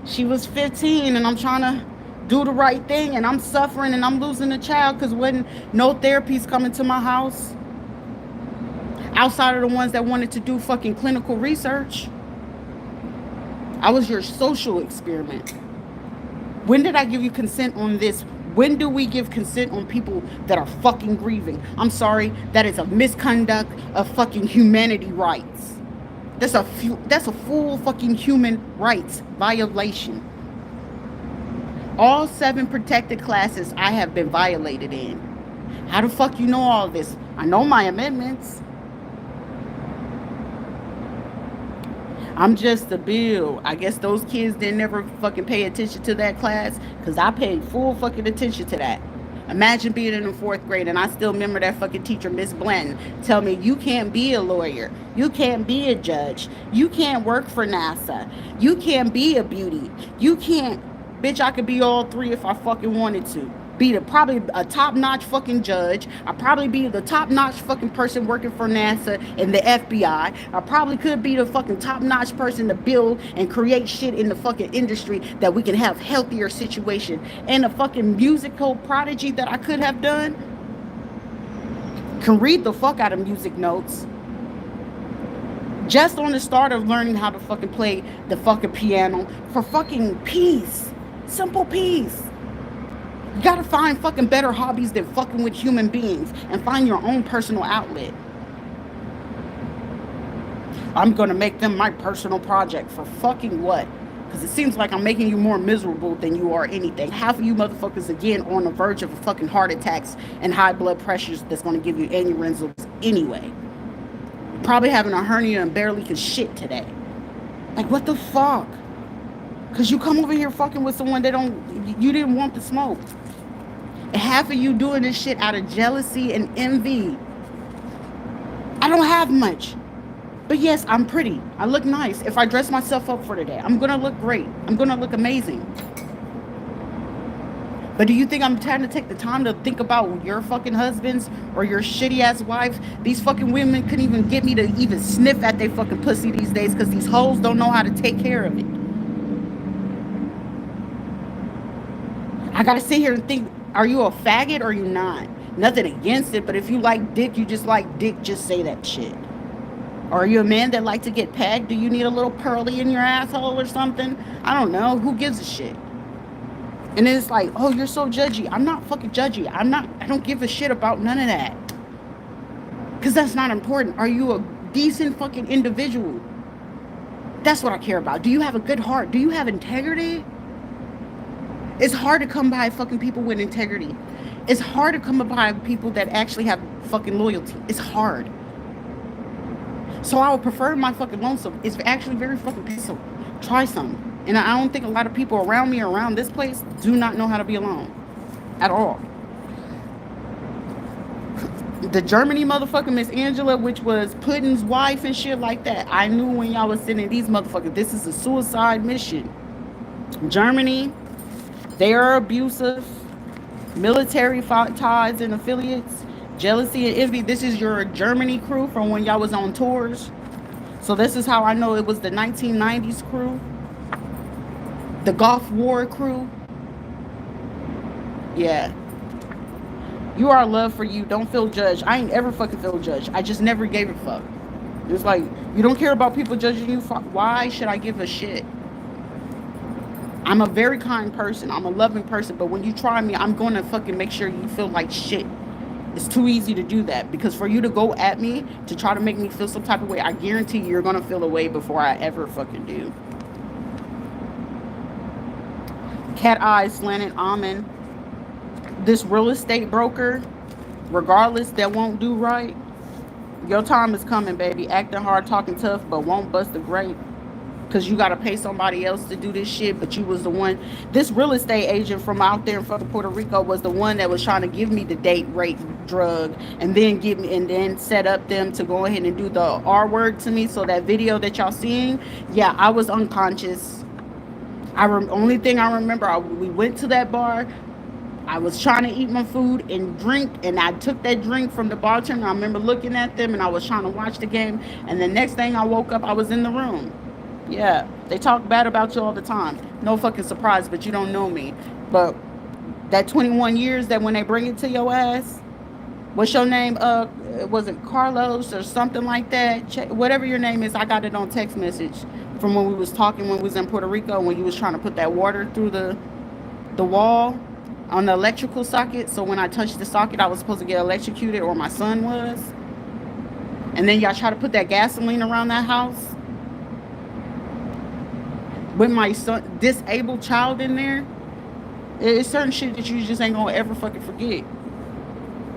she was 15 and I'm trying to do the right thing and I'm suffering and I'm losing a child cause when no therapies coming to my house. Outside of the ones that wanted to do fucking clinical research. I was your social experiment. When did I give you consent on this? When do we give consent on people that are fucking grieving? I'm sorry, that is a misconduct of fucking humanity rights. That's a full fucking human rights violation. All 7 protected classes I have been violated in. How the fuck you know all this? I know my amendments. I'm just a bill. I guess those kids didn't ever fucking pay attention to that class because I paid full fucking attention to that. Imagine being in the 4th grade and I still remember that fucking teacher, Miss Blanton, tell me you can't be a lawyer. You can't be a judge. You can't work for NASA. You can't be a beauty. You can't. Bitch, I could be all 3 if I fucking wanted to. Be probably a top-notch fucking judge. I'd probably be the top-notch fucking person working for NASA and the FBI. I probably could be the fucking top-notch person to build and create shit in the fucking industry that we can have healthier situation. And a fucking musical prodigy that I could have done can read the fuck out of music notes. Just on the start of learning how to fucking play the fucking piano for fucking peace. Simple peace. You gotta find fucking better hobbies than fucking with human beings and find your own personal outlet. I'm gonna make them my personal project for fucking what? Because it seems like I'm making you more miserable than you are anything. Half of you motherfuckers again on the verge of fucking heart attacks and high blood pressures that's gonna give you aneurysms anyway. Probably having a hernia and barely can shit today. Like what the fuck? Because you come over here fucking with someone that you didn't want to smoke. And half of you doing this shit out of jealousy and envy. I don't have much. But yes, I'm pretty. I look nice. If I dress myself up for today, I'm going to look great. I'm going to look amazing. But do you think I'm trying to take the time to think about your fucking husbands or your shitty ass wives? These fucking women couldn't even get me to even sniff at their fucking pussy these days because these hoes don't know how to take care of it. I gotta sit here and think, are you a faggot or are you not? Nothing against it, but if you like dick, you just like dick, just say that shit. Or are you a man that like to get pegged? Do you need a little pearly in your asshole or something? I don't know. Who gives a shit? And then it's like, oh, you're so judgy. I'm not fucking judgy. I don't give a shit about none of that. Because that's not important. Are you a decent fucking individual? That's what I care about. Do you have a good heart? Do you have integrity? It's hard to come by fucking people with integrity. It's hard to come by people that actually have fucking loyalty. It's hard. So I would prefer my fucking lonesome. It's actually very fucking peaceful. Try some. And I don't think a lot of people around me, around this place, do not know how to be alone. At all. The Germany motherfucker, Miss Angela, which was Putin's wife and shit like that. I knew when y'all was sending these motherfuckers, this is a suicide mission. Germany, they are abusive. Military ties and affiliates. Jealousy and envy. This is your Germany crew from when y'all was on tours. So this is how I know it was the 1990s crew. The Gulf War crew. Yeah. You are love for you. Don't feel judged. I ain't ever fucking feel judged. I just never gave a fuck. It's like, you don't care about people judging you. Why should I give a shit? I'm a very kind person. I'm a loving person. But when you try me, I'm going to fucking make sure you feel like shit. It's too easy to do that. Because for you to go at me to try to make me feel some type of way, I guarantee you're going to feel a way before I ever fucking do. Cat eyes slanted almond. This real estate broker, regardless, that won't do right. Your time is coming, baby. Acting hard, talking tough, but won't bust the grape. Because you got to pay somebody else to do this shit, but you was the one. This real estate agent from out there in fucking Puerto Rico was the one that was trying to give me the date, rape, drug, and then give me, and then set up them to go ahead and do the R word to me. So that video that y'all seeing, yeah, I was unconscious. Only thing I remember, we went to that bar. I was trying to eat my food and drink, and I took that drink from the bartender. I remember looking at them, and I was trying to watch the game. And the next thing I woke up, I was in the room. Yeah, they talk bad about you all the time. No fucking surprise, but you don't know me. But that 21 years that when they bring it to your ass, what's your name? Was it Carlos or something like that? Whatever your name is, I got it on text message from when we was talking when we was in Puerto Rico, when you was trying to put that water through the wall on the electrical socket. So when I touched the socket, I was supposed to get electrocuted, or my son was. And then y'all try to put that gasoline around that house with my son, disabled child in there. It's certain shit that you just ain't gonna ever fucking forget.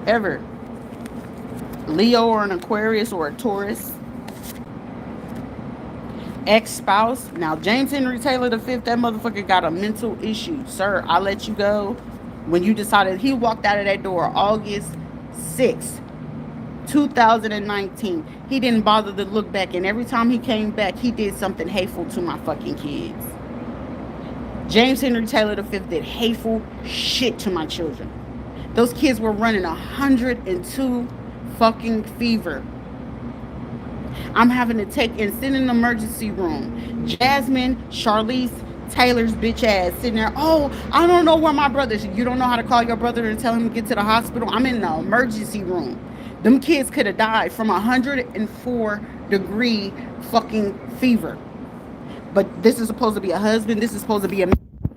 Ever. Leo or an Aquarius or a Taurus. Ex-spouse. Now, James Henry Taylor V, that motherfucker got a mental issue. Sir, I let you go when you decided. He walked out of that door August 6th, 2019. He didn't bother to look back, and every time he came back, he did something hateful to my fucking kids. James Henry Taylor V did hateful shit to my children. Those kids were running 102 fucking fever. I'm having to take and sit in the emergency room. Jasmine, Charlize Taylor's bitch ass sitting there. Oh, I don't know where my brother is. You don't know how to call your brother and tell him to get to the hospital? I'm in the emergency room. Them kids could have died from 104-degree fucking fever. But this is supposed to be a husband. This is supposed to be a man.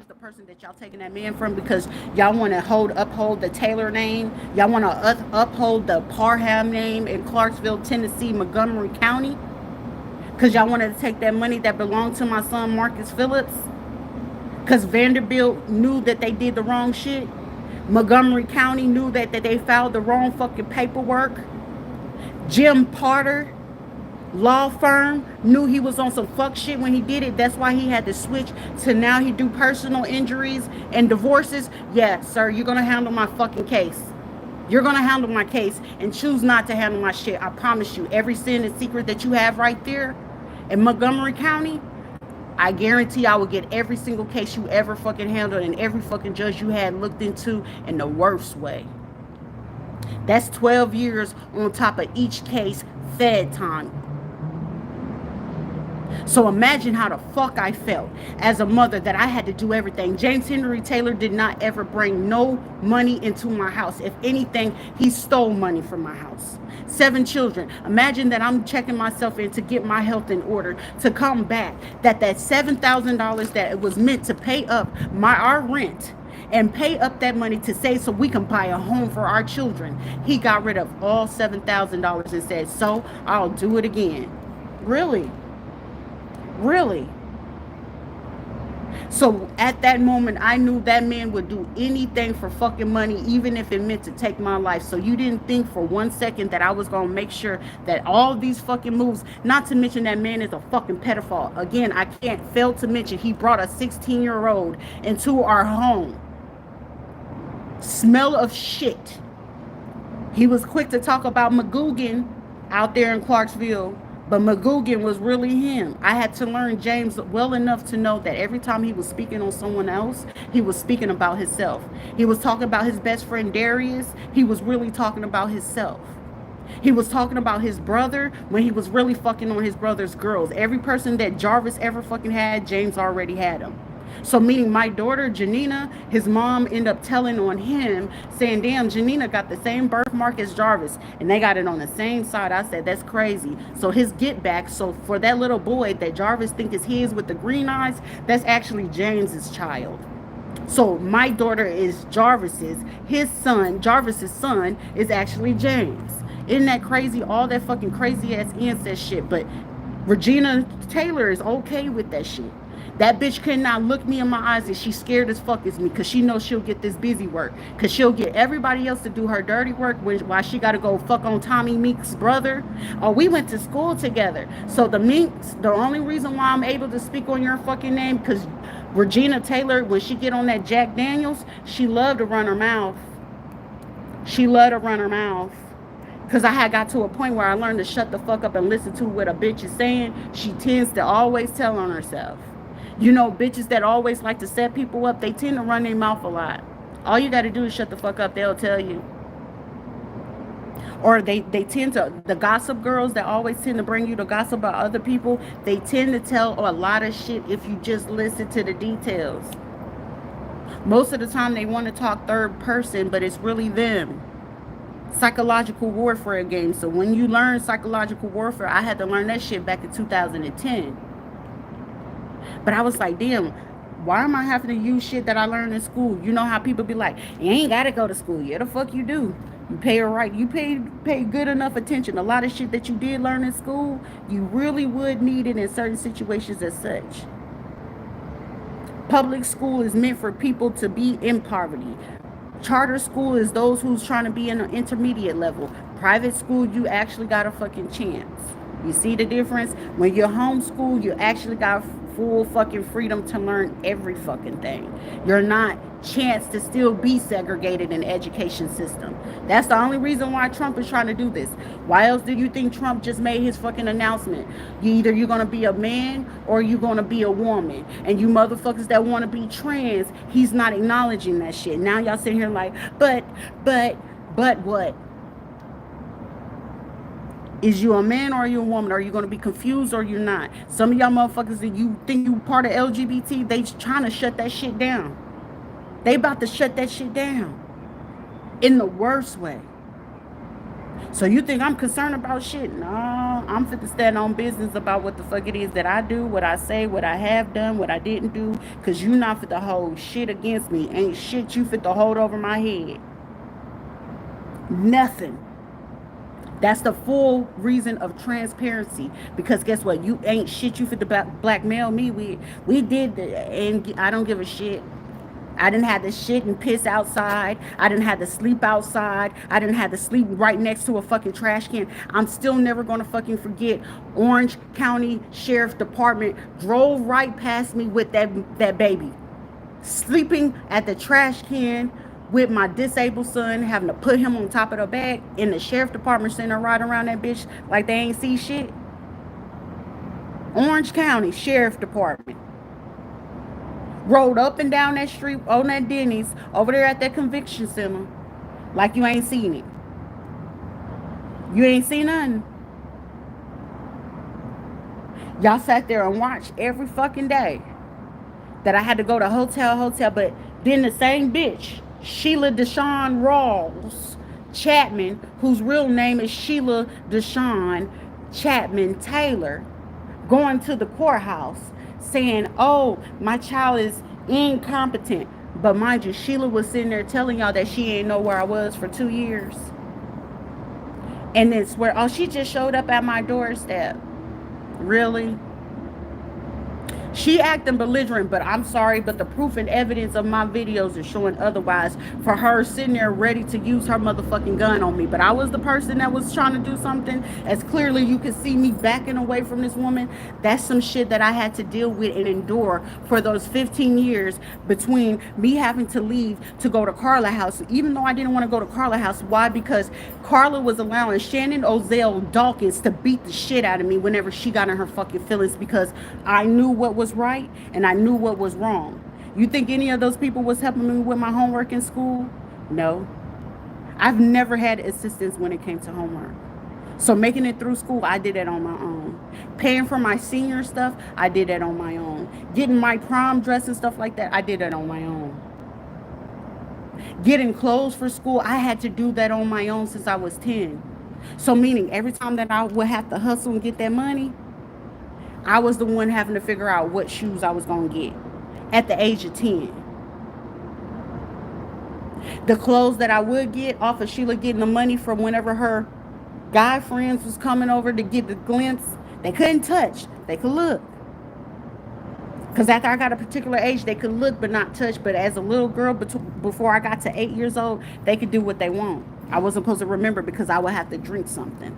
The person that y'all taking that man from because y'all want to uphold the Taylor name. Y'all want to uphold the Parham name in Clarksville, Tennessee, Montgomery County. Because y'all wanted to take that money that belonged to my son, Marcus Phillips. Because Vanderbilt knew that they did the wrong shit. Montgomery County knew that they filed the wrong fucking paperwork. Jim Potter law firm knew he was on some fuck shit when he did it. That's why he had to switch to now he do personal injuries and divorces. Yeah, sir, you're gonna handle my fucking case. You're gonna handle my case and choose not to handle my shit. I promise you, every sin and secret that you have right there in Montgomery County, I guarantee I would get every single case you ever fucking handled and every fucking judge you had looked into in the worst way. That's 12 years on top of each case, fed time. So imagine how the fuck I felt as a mother that I had to do everything. James Henry Taylor did not ever bring no money into my house. If anything, he stole money from my house. 7 children. Imagine that I'm checking myself in to get my health in order to come back. That $7,000 that it was meant to pay up our rent and pay up that money to save so we can buy a home for our children. He got rid of all $7,000 and said, so I'll do it again. Really? Really? So at that moment, I knew that man would do anything for fucking money, even if it meant to take my life. So you didn't think for 1 second that I was going to make sure that all these fucking moves, not to mention that man is a fucking pedophile. Again, I can't fail to mention he brought a 16-year-old into our home. Smell of shit. He was quick to talk about McGugan out there in Clarksville, but McGugan was really him. I had to learn James well enough to know that every time he was speaking on someone else, he was speaking about himself. He was talking about his best friend Darius. He was really talking about himself. He was talking about his brother when he was really fucking on his brother's girls. Every person that Jarvis ever fucking had, James already had him. So meaning my daughter, Janina, his mom ended up telling on him, saying, damn, Janina got the same birthmark as Jarvis. And they got it on the same side. I said, that's crazy. So his get back, so for that little boy that Jarvis think is his with the green eyes, that's actually James's child. So my daughter is Jarvis's. His son, Jarvis's son, is actually James. Isn't that crazy? All that fucking crazy ass incest shit. But Regina Taylor is okay with that shit. That bitch cannot look me in my eyes and she's scared as fuck as me because she knows she'll get this busy work. Because she'll get everybody else to do her dirty work while she got to go fuck on Tommy Meek's brother. Oh, we went to school together. So the Meeks, the only reason why I'm able to speak on your fucking name, because Regina Taylor, when she get on that Jack Daniels, she loved to run her mouth. She loved to run her mouth. Because I had got to a point where I learned to shut the fuck up and listen to what a bitch is saying. She tends to always tell on herself. You know, bitches that always like to set people up, they tend to run their mouth a lot. All you got to do is shut the fuck up. They'll tell you. Or they tend to, the gossip girls that always tend to bring you the gossip about other people, they tend to tell a lot of shit if you just listen to the details. Most of the time they want to talk third person, but it's really them. Psychological warfare game. So when you learn psychological warfare, I had to learn that shit back in 2010. But I was like, damn, why am I having to use shit that I learned in school? You know how people be like, you ain't got to go to school. Yeah, the fuck you do. You pay you pay good enough attention. A lot of shit that you did learn in school, you really would need it in certain situations as such. Public school is meant for people to be in poverty. Charter school is those who's trying to be in an intermediate level. Private school, you actually got a fucking chance. You see the difference? When you're homeschooled, you actually got full fucking freedom to learn every fucking thing. You're not chance to still be segregated in the education system. That's the only reason why Trump is trying to do this. Why else do you think Trump just made his fucking announcement? You're going to be a man or you're going to be a woman. And you motherfuckers that want to be trans, he's not acknowledging that shit. Now y'all sitting here like, but what? Is you a man or are you a woman? Are you going to be confused or you're not? Some of y'all motherfuckers that you think you part of LGBT, they trying to shut that shit down. They about to shut that shit down. In the worst way. So you think I'm concerned about shit? No, I'm fit to stand on business about what the fuck it is that I do, what I say, what I have done, what I didn't do. Because you not fit to hold shit against me. Ain't shit you fit to hold over my head. Nothing. That's the full reason of transparency. Because guess what? You ain't shit you fit to blackmail me with. We did that, and I don't give a shit. I didn't have to shit and piss outside. I didn't have to sleep outside. I didn't have to sleep right next to a fucking trash can. I'm still never going to fucking forget Orange County Sheriff's Department drove right past me with that baby. Sleeping at the trash can with my disabled son, having to put him on top of the bag, in the sheriff department sitting there right around that bitch like they ain't see shit. Orange County Sheriff Department. Rode up and down that street on that Denny's over there at that conviction center like you ain't seen it. You ain't seen nothing. Y'all sat there and watched every fucking day that I had to go to hotel, but then the same bitch, Sheila Deshawn Rawls Chapman, whose real name is Sheila Deshawn Chapman Taylor, going to the courthouse saying, oh, my child is incompetent. But mind you, Sheila was sitting there telling y'all that she ain't know where I was for 2 years. And then swear, oh, she just showed up at my doorstep. Really? She acting belligerent, but I'm sorry, but the proof and evidence of my videos is showing otherwise for her sitting there ready to use her motherfucking gun on me. But I was the person that was trying to do something. As clearly you can see me backing away from this woman. That's some shit that I had to deal with and endure for those 15 years between me having to leave to go to Carla house. Even though I didn't want to go to Carla house. Why? Because Carla was allowing Shannon Ozell Dawkins to beat the shit out of me whenever she got in her fucking feelings, because I knew what was right and I knew what was wrong. You think any of those people was helping me with my homework in school? No. I've never had assistance when it came to homework. So making it through school, I did it on my own. Paying for my senior stuff, I did that on my own. Getting my prom dress and stuff like that, I did that on my own. Getting clothes for school, I had to do that on my own since I was 10. So meaning every time that I would have to hustle and get that money, I was the one having to figure out what shoes I was going to get at the age of 10. The clothes that I would get off of Sheila getting the money from whenever her guy friends was coming over to get the glimpse, they couldn't touch. They could look. Because after I got a particular age, they could look but not touch. But as a little girl, before I got to 8 years old, they could do what they want. I wasn't supposed to remember because I would have to drink something.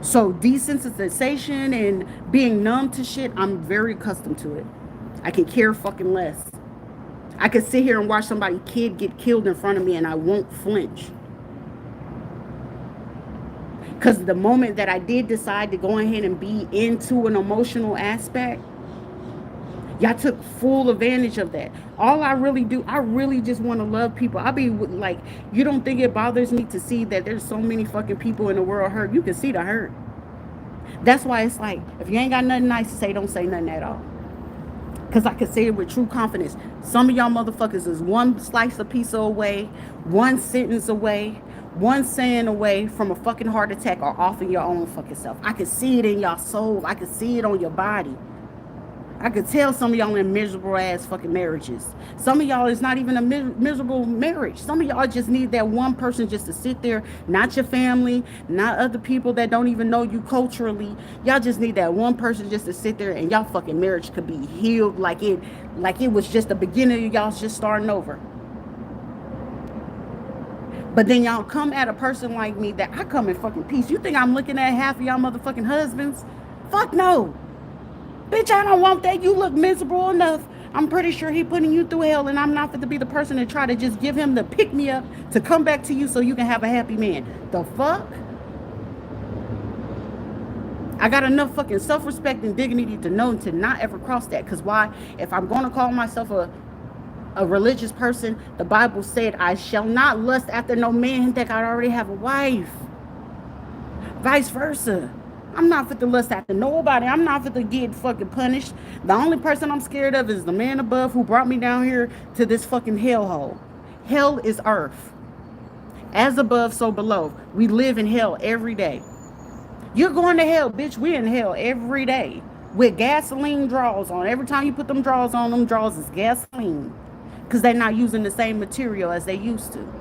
So desensitization and being numb to shit, I'm very accustomed to it. I can care fucking less. I could sit here and watch somebody's kid get killed in front of me and I won't flinch. Because the moment that I did decide to go ahead and be into an emotional aspect, y'all took full advantage of that. All I really do, I really just want to love people. I be like, you don't think it bothers me to see that there's so many fucking people in the world hurt? You can see the hurt. That's why it's like, if you ain't got nothing nice to say, don't say nothing at all. Because I can say it with true confidence. Some of y'all motherfuckers is one slice of pizza away, one sentence away, one saying away from a fucking heart attack or offing your own fucking self. I can see it in y'all soul. I can see it on your body. I could tell some of y'all in miserable ass fucking marriages. Some of y'all is not even a miserable marriage. Some of y'all just need that one person just to sit there, not your family, not other people that don't even know you culturally. Y'all just need that one person just to sit there and y'all fucking marriage could be healed like it was just the beginning of y'all just starting over. But then y'all come at a person like me that I come in fucking peace. You think I'm looking at half of y'all motherfucking husbands? Fuck no. Bitch, I don't want that. You look miserable enough. I'm pretty sure he putting you through hell, and I'm not going to be the person to try to just give him the pick me up to come back to you so you can have a happy man. The fuck? I got enough fucking self-respect and dignity to know to not ever cross that. Because why? If I'm going to call myself a religious person, the Bible said, I shall not lust after no man that I already have a wife. Vice versa. I'm not fit to lust after nobody. I'm not fit to get fucking punished. The only person I'm scared of is the man above who brought me down here to this fucking hellhole. Hell is earth. As above, so below. We live in hell every day. You're going to hell, bitch. We're in hell every day. With gasoline draws on. Every time you put them draws on, them draws is gasoline. Because they're not using the same material as they used to.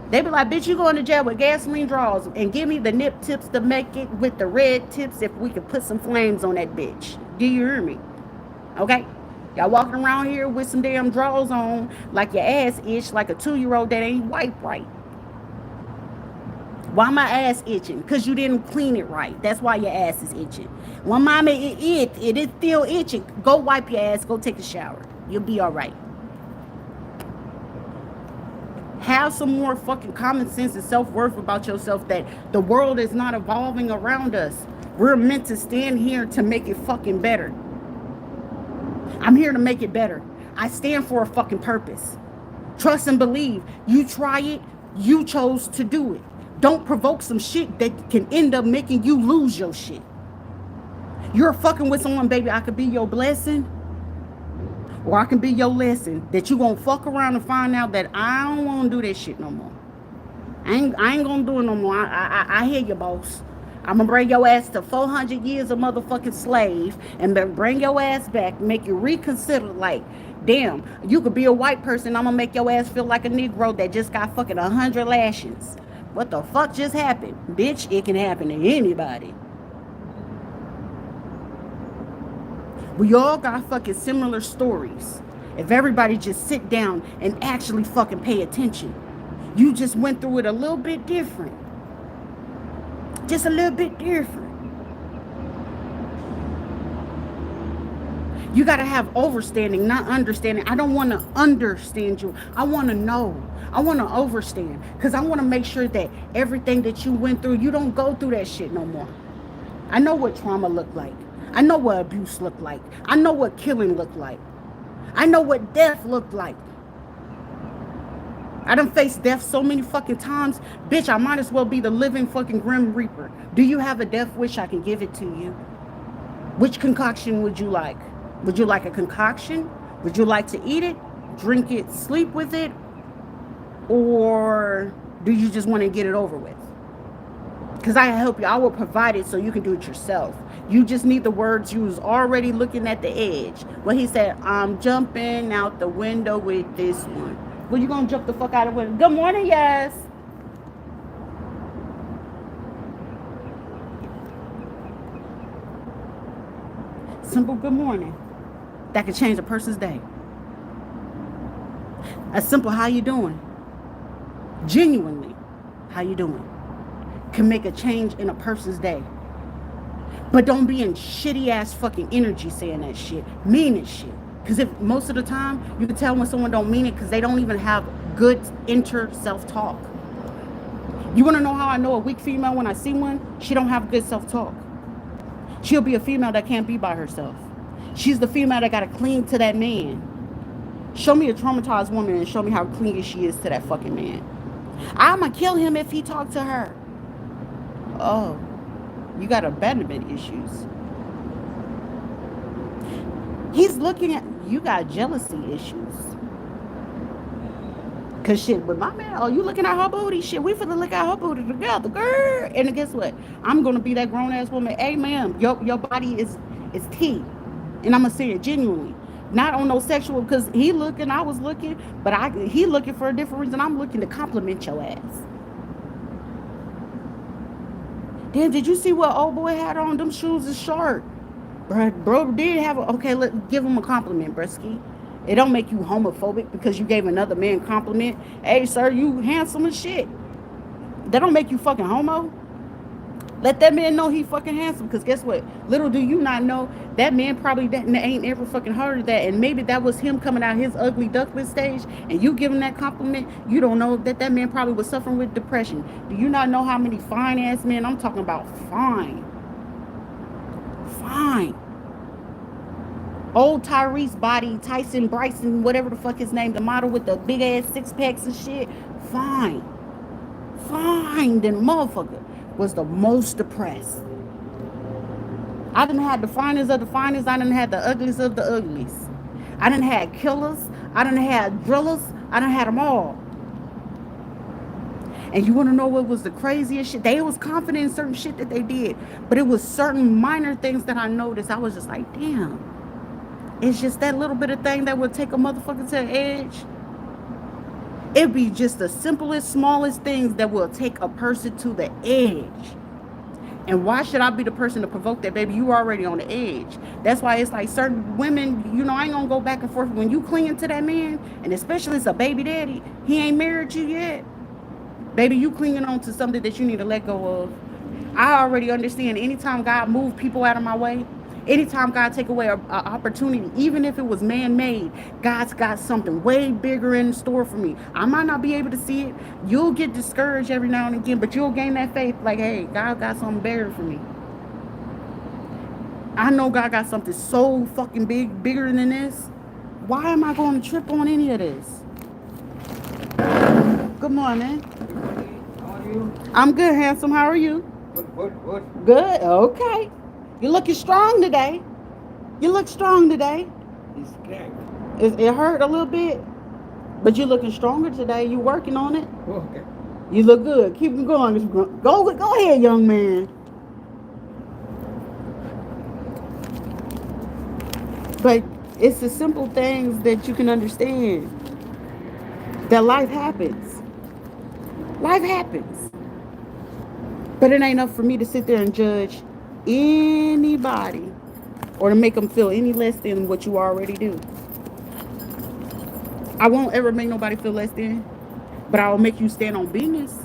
They be like, bitch, you going to jail with gasoline draws and give me the nip tips to make it with the red tips if we could put some flames on that bitch. Do you hear me? Okay? Y'all walking around here with some damn draws on like your ass itch like a 2-year-old that ain't wiped right. Why my ass itching? Because you didn't clean it right. That's why your ass is itching. When mama it is still itching. Go wipe your ass. Go take a shower. You'll be all right. Have some more fucking common sense and self-worth about yourself that the world is not evolving around us. We're meant to stand here to make it fucking better. I'm here to make it better. I stand for a fucking purpose. Trust and believe. You try it, you chose to do it. Don't provoke some shit that can end up making you lose your shit. You're fucking with someone, baby. I could be your blessing, or I can be your lesson that you gonna fuck around and find out that I don't want to do that shit no more. I ain't gonna do it no more. I hear you, boss. I'm gonna bring your ass to 400 years of motherfucking slave and then bring your ass back, make you reconsider. Like, damn, you could be a white person. I'm gonna make your ass feel like a Negro that just got fucking 100 lashings. What the fuck just happened? Bitch, it can happen to anybody. We all got fucking similar stories. If everybody just sit down and actually fucking pay attention. You just went through it a little bit different. Just a little bit different. You got to have overstanding, not understanding. I don't want to understand you. I want to know. I want to overstand. Because I want to make sure that everything that you went through, you don't go through that shit no more. I know what trauma looked like. I know what abuse looked like. I know what killing looked like. I know what death looked like. I done faced death so many fucking times. Bitch, I might as well be the living fucking Grim Reaper. Do you have a death wish? I can give it to you. Which concoction would you like? Would you like a concoction? Would you like to eat it, drink it, sleep with it? Or do you just want to get it over with? Because I help you. I will provide it so you can do it yourself. You just need the words. You was already looking at the edge. Well, he said, I'm jumping out the window with this one. Well, you going to jump the fuck out of the window. Good morning, yes. Simple good morning. That can change a person's day. A simple how you doing? Genuinely, how you doing? Can make a change in a person's day. But don't be in shitty ass fucking energy saying that shit. Mean it shit. Because if most of the time, you can tell when someone don't mean it because they don't even have good inner self-talk. You want to know how I know a weak female when I see one? She don't have good self-talk. She'll be a female that can't be by herself. She's the female that got to cling to that man. Show me a traumatized woman and show me how clingy she is to that fucking man. I'm going to kill him if he talked to her. Oh, you got abandonment issues. He's looking at, you got jealousy issues. Cause shit, with my man, oh, you looking at her booty? Shit, we finna look at her booty together, girl. And then guess what? I'm gonna be that grown ass woman. Hey, ma'am, your body is tea, and I'm gonna say it genuinely, not on no sexual. Cause he looking, I was looking, but he looking for a different reason. I'm looking to compliment your ass. Damn, did you see what old boy had on? Them shoes is short. Bro did have a, okay, give him a compliment, Bresky. It don't make you homophobic because you gave another man a compliment. Hey, sir, you handsome as shit. That don't make you fucking homo. Let that man know he fucking handsome. Because guess what? Little do you not know, that man probably ain't ever fucking heard of that. And maybe that was him coming out his ugly duckling stage. And you give him that compliment. You don't know that man probably was suffering with depression. Do you not know how many fine ass men I'm talking about? Fine. Old Tyrese body, Tyson Bryson, whatever the fuck his name, the model with the big ass six packs and shit. Fine. Then motherfucker was the most depressed. I done had the finest of the finest. I done had the ugliest of the ugliest. I done had killers. I done had drillers. I done had them all. And you want to know what was the craziest shit? They was confident in certain shit that they did. But it was certain minor things that I noticed. I was just like, damn. It's just that little bit of thing that would take a motherfucker to the edge. It'd be just the simplest, smallest things that will take a person to the edge. And why should I be the person to provoke that, baby? You already on the edge. That's why it's like certain women, you know, I ain't gonna go back and forth. When you clinging to that man, and especially it's a baby daddy, he ain't married you yet. Baby, you clinging on to something that you need to let go of. I already understand anytime God move people out of my way, anytime God take away an opportunity, even if it was man-made, God's got something way bigger in store for me. I might not be able to see it. You'll get discouraged every now and again, but you'll gain that faith like, hey, God got something better for me. I know God got something so fucking big, bigger than this. Why am I going to trip on any of this? Good morning. How are you? I'm good, handsome. How are you? Good. Good. Okay. You're looking strong today. You look strong today. It's cracked. It hurt a little bit, but you're looking stronger today. You working on it. Okay. You look good. Keep it going. Go ahead, young man. But it's the simple things that you can understand. That life happens. Life happens. But it ain't enough for me to sit there and judge anybody or to make them feel any less than what you already do. I won't ever make nobody feel less than, but I'll make you stand on business.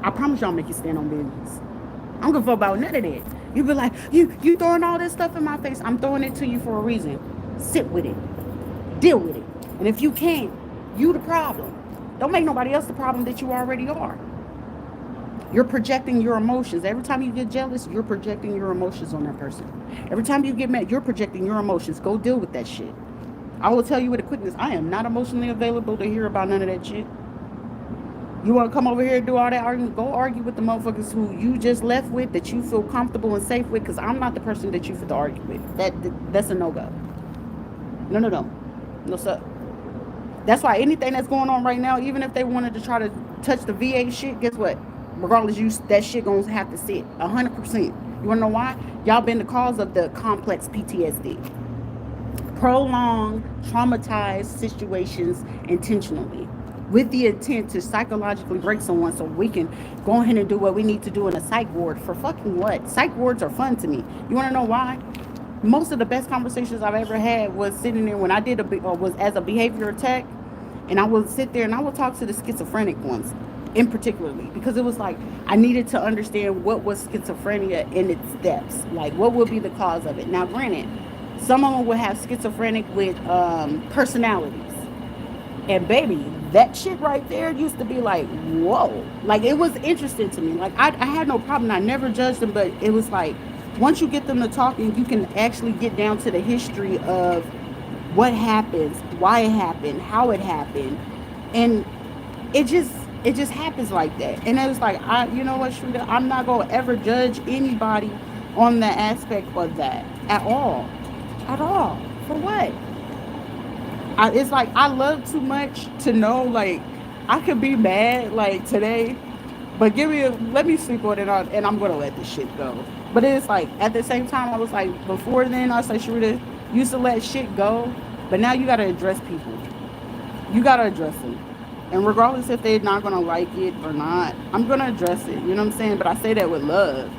I promise you I'll make you stand on business. I don't give a fuck about none of that. You be like, you throwing all this stuff in my face. I'm throwing it to you for a reason. Sit with it. Deal with it. And if you can't, you the problem. Don't make nobody else the problem that you already are. You're projecting your emotions. Every time you get jealous, you're projecting your emotions on that person. Every time you get mad, you're projecting your emotions. Go deal with that shit. I will tell you with a quickness, I am not emotionally available to hear about none of that shit. You want to come over here and do all that arguing? Go argue with the motherfuckers who you just left with that you feel comfortable and safe with, because I'm not the person that you fit to argue with. That's a no-go. No, sir. That's why anything that's going on right now, even if they wanted to try to touch the VA shit, guess what? Regardless, that shit gonna have to sit 100%. You wanna know why? Y'all been the cause of the complex PTSD. Prolonged, traumatized situations intentionally, with the intent to psychologically break someone so we can go ahead and do what we need to do in a psych ward. For fucking what? Psych wards are fun to me. You wanna know why? Most of the best conversations I've ever had was sitting there when I did was as a behavior tech, and I would sit there and I would talk to the schizophrenic ones in particularly, because it was like I needed to understand what was schizophrenia in its depths, like what would be the cause of it. Now granted, some of them would have schizophrenic with personalities, and baby, that shit right there used to be like, whoa, like it was interesting to me. Like I had no problem, I never judged them, but it was like once you get them to talking, you can actually get down to the history of what happens, why it happened, how it happened, and it just happens like that. And it was like, you know what, Shrita, I'm not gonna ever judge anybody on the aspect of that at all. For what? It's like I love too much to know, like I could be mad like today, but let me sleep on it on, and I'm gonna let this shit go. But it's like at the same time, I was like before then, I was like, Sharita, you used to let shit go, but now you gotta address people. You gotta address them. And regardless if they're not gonna like it or not, I'm gonna address it. You know what I'm saying? But I say that with love.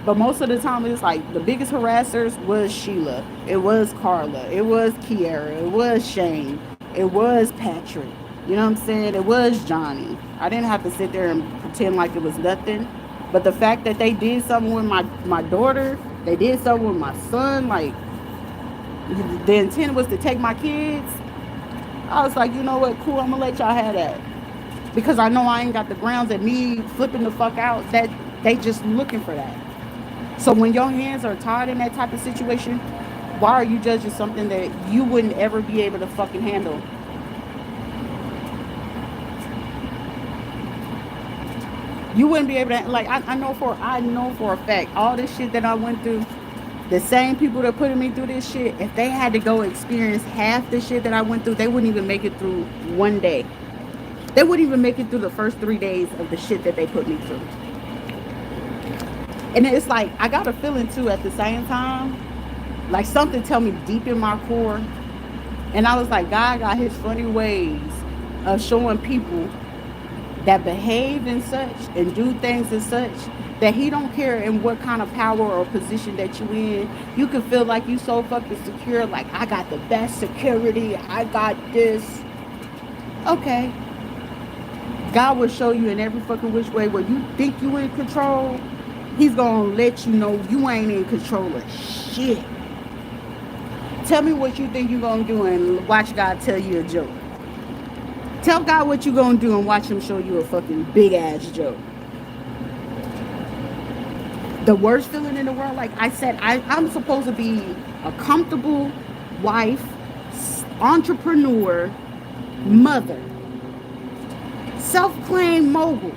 But most of the time, it's like the biggest harassers was Sheila. It was Carla. It was Kiara. It was Shane. It was Patrick. You know what I'm saying? It was Johnny. I didn't have to sit there and pretend like it was nothing. But the fact that they did something with my daughter, they did something with my son, like the intent was to take my kids. I was like, you know what, cool, I'm gonna let y'all have that. Because I know I ain't got the grounds and me flipping the fuck out, that they just looking for that. So when your hands are tied in that type of situation, why are you judging something that you wouldn't ever be able to fucking handle? You wouldn't be able to, like, I know for a fact, all this shit that I went through, the same people that putting me through this shit, if they had to go experience half the shit that I went through, they wouldn't even make it through one day. They wouldn't even make it through the first 3 days of the shit that they put me through. And it's like, I got a feeling too at the same time, like something tell me deep in my core. And I was like, God got his funny ways of showing people that behave and such and do things and such that he don't care in what kind of power or position that you in. You can feel like you so fucking secure, like I got the best security, I got this. Okay. God will show you in every fucking which way where you think you in control. He's gonna let you know you ain't in control of shit. Tell me what you think you're gonna do and watch God tell you a joke. Tell God what you gonna do and watch him show you a fucking big ass joke. The worst feeling in the world, like I said, I'm supposed to be a comfortable wife, entrepreneur, mother, self-claimed mogul,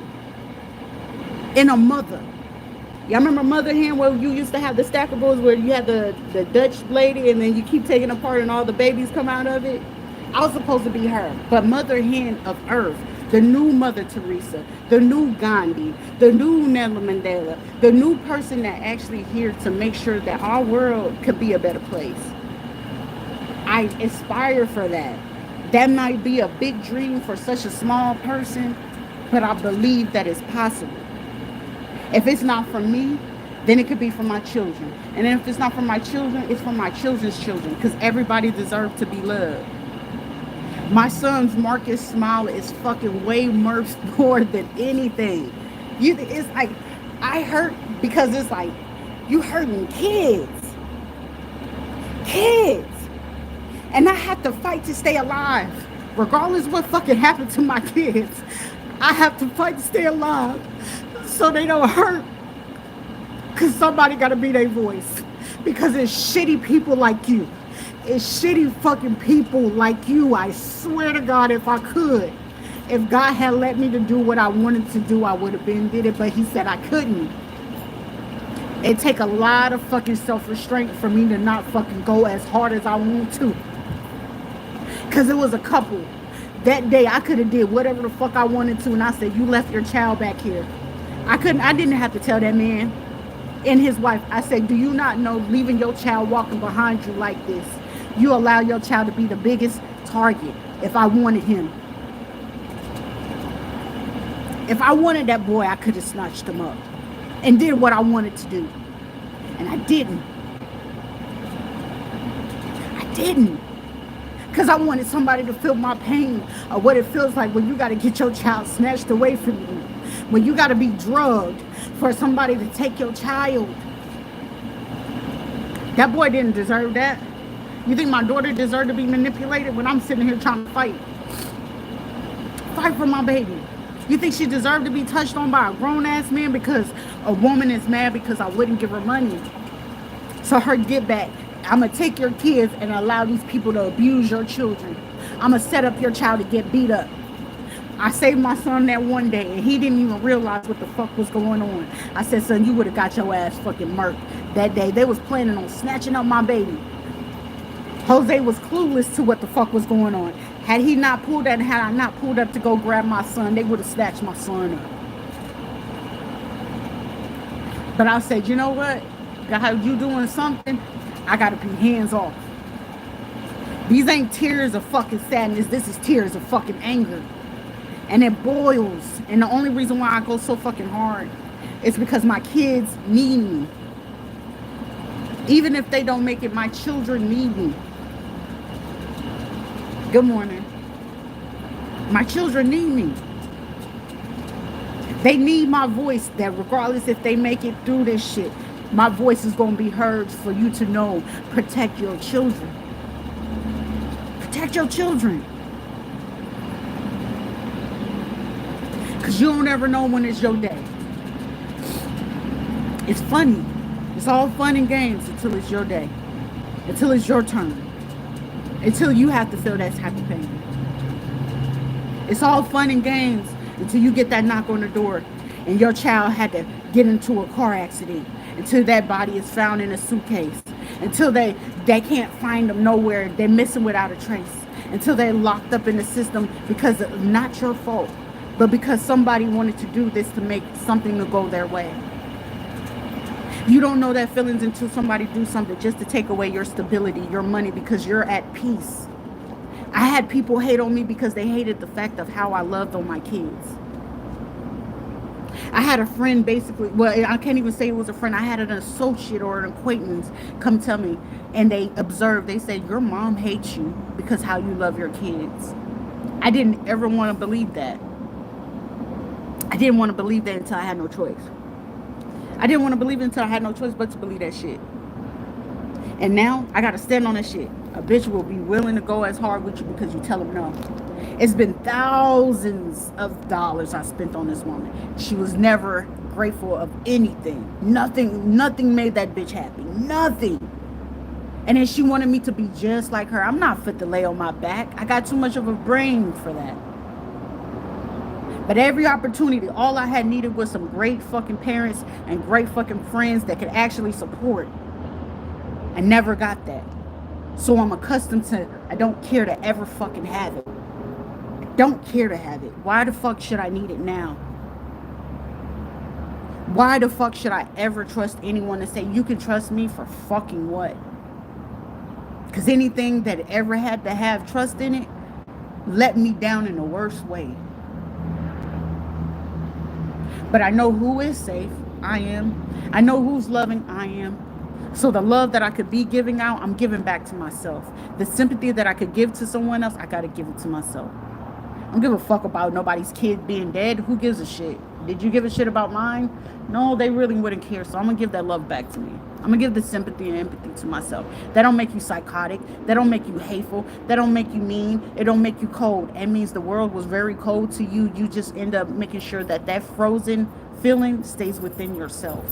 and a mother. Y'all remember Mother Hen where you used to have the stackables where you had the Dutch lady and then you keep taking apart and all the babies come out of it? I was supposed to be her. But Mother Hen of Earth, the new Mother Teresa, the new Gandhi, the new Nelson Mandela, the new person that actually here to make sure that our world could be a better place. I aspire for that. That might be a big dream for such a small person, but I believe that it's possible. If it's not for me, then it could be for my children. And if it's not for my children, it's for my children's children. Because everybody deserves to be loved. My son's Marcus smile is fucking way more than anything. It's like, I hurt because it's like, you hurting kids. Kids. And I have to fight to stay alive. Regardless what fucking happened to my kids. I have to fight to stay alive. So they don't hurt. Because somebody got to be their voice. Because it's shitty people like you. It's shitty fucking people like you. I swear to God, if I could. If God had let me to do what I wanted to do, I would have been did it. But he said I couldn't. It take a lot of fucking self-restraint for me to not fucking go as hard as I want to. Because it was a couple. That day I could have did whatever the fuck I wanted to. And I said, you left your child back here. I didn't have to tell that man and his wife. I said, do you not know leaving your child walking behind you like this, you allow your child to be the biggest target? If I wanted him, if I wanted that boy, I could have snatched him up and did what I wanted to do. And I didn't. Because I wanted somebody to feel my pain or what it feels like when you got to get your child snatched away from you. When you got to be drugged for somebody to take your child. That boy didn't deserve that. You think my daughter deserved to be manipulated when I'm sitting here trying to fight? Fight for my baby. You think she deserved to be touched on by a grown-ass man because a woman is mad because I wouldn't give her money? So her get back. I'm going to take your kids and allow these people to abuse your children. I'm going to set up your child to get beat up. I saved my son that one day and he didn't even realize what the fuck was going on. I said, son, you would have got your ass fucking murked that day. They was planning on snatching up my baby. Jose was clueless to what the fuck was going on. Had he not pulled that, had I not pulled up to go grab my son, they would have snatched my son up. But I said, you know what? God, you doing something? I gotta be hands off. These ain't tears of fucking sadness. This is tears of fucking anger. And it boils. And the only reason why I go so fucking hard is because my kids need me. Even if they don't make it, my children need me. Good morning. My children need me. They need my voice, that regardless if they make it through this shit, my voice is going to be heard for you to know. Protect your children. Protect your children. Because you don't ever know when it's your day. It's funny. It's all fun and games until it's your day. Until it's your turn. Until you have to feel that type of pain. It's all fun and games until you get that knock on the door and your child had to get into a car accident. Until that body is found in a suitcase. Until they can't find them nowhere. They're missing without a trace. Until they're locked up in the system because of not your fault, but because somebody wanted to do this to make something to go their way. You don't know that feelings until somebody do something just to take away your stability, your money, because you're at peace. I had people hate on me because they hated the fact of how I loved on my kids. I had a friend basically, well, I can't even say it was a friend. I had an associate or an acquaintance come tell me, and they observed, they said, your mom hates you because how you love your kids. I didn't ever want to believe that. I didn't want to believe that until I had no choice. I didn't want to believe it until I had no choice but to believe that shit. And now I got to stand on that shit. A bitch will be willing to go as hard with you because you tell them no. It's been thousands of dollars I spent on this woman. She was never grateful of anything. Nothing made that bitch happy. Nothing. And then she wanted me to be just like her. I'm not fit to lay on my back. I got too much of a brain for that. But every opportunity, all I had needed was some great fucking parents and great fucking friends that could actually support. I never got that. So I'm accustomed to, I don't care to ever fucking have it. I don't care to have it. Why the fuck should I need it now? Why the fuck should I ever trust anyone to say, you can trust me for fucking what? Because anything that ever had to have trust in it let me down in the worst way. But I know who is safe. I am. I know who's loving. I am. So the love that I could be giving out, I'm giving back to myself. The sympathy that I could give to someone else, I got to give it to myself. I don't give a fuck about nobody's kid being dead. Who gives a shit? Did you give a shit about mine? No, they really wouldn't care. So I'm going to give that love back to me. I'm going to give the sympathy and empathy to myself. That don't make you psychotic. That don't make you hateful. That don't make you mean. It don't make you cold. It means the world was very cold to you. You just end up making sure that that frozen feeling stays within yourself.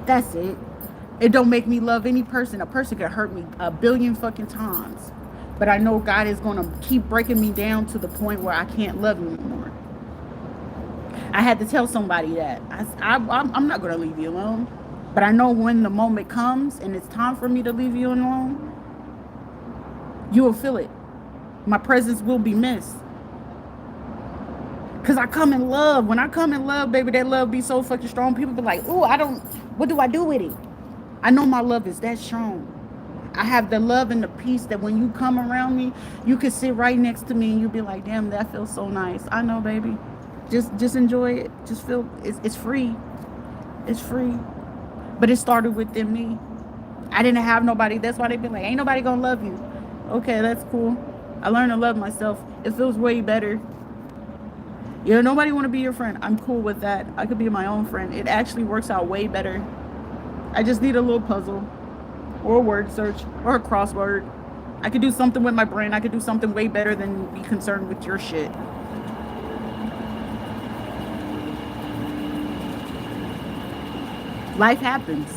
That's it. It don't make me love any person. A person could hurt me a billion fucking times. But I know God is going to keep breaking me down to the point where I can't love you anymore. I had to tell somebody that. I'm not going to leave you alone. But I know when the moment comes and it's time for me to leave you alone, you will feel it. My presence will be missed. Because I come in love. When I come in love, baby, that love be so fucking strong. People be like, ooh, what do I do with it? I know my love is that strong. I have the love and the peace that when you come around me, you can sit right next to me and you'll be like, damn, that feels so nice. I know, baby. Just enjoy it. Just feel it's free. It's free. But it started within me. I didn't have nobody. That's why they be like, ain't nobody gonna love you. Okay, that's cool. I learned to love myself. It feels way better. You know, nobody want to be your friend. I'm cool with that. I could be my own friend. It actually works out way better. I just need a little puzzle or a word search or a crossword. I could do something with my brain. I could do something way better than be concerned with your shit. Life happens.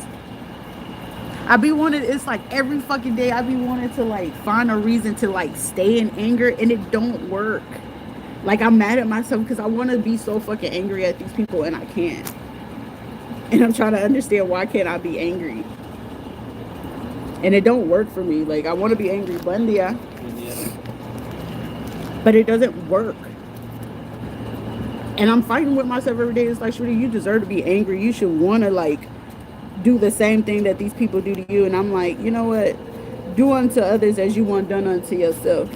It's like every fucking day I be wanting to like find a reason to like stay in anger, and it don't work. Like I'm mad at myself because I want to be so fucking angry at these people and I can't. And I'm trying to understand, why can't I be angry? And it don't work for me. Like I want to be angry, but it doesn't work. And I'm fighting with myself every day. It's like, Rita, you deserve to be angry. You should want to like do the same thing that these people do to you. And I'm like, you know what? Do unto others as you want done unto yourself.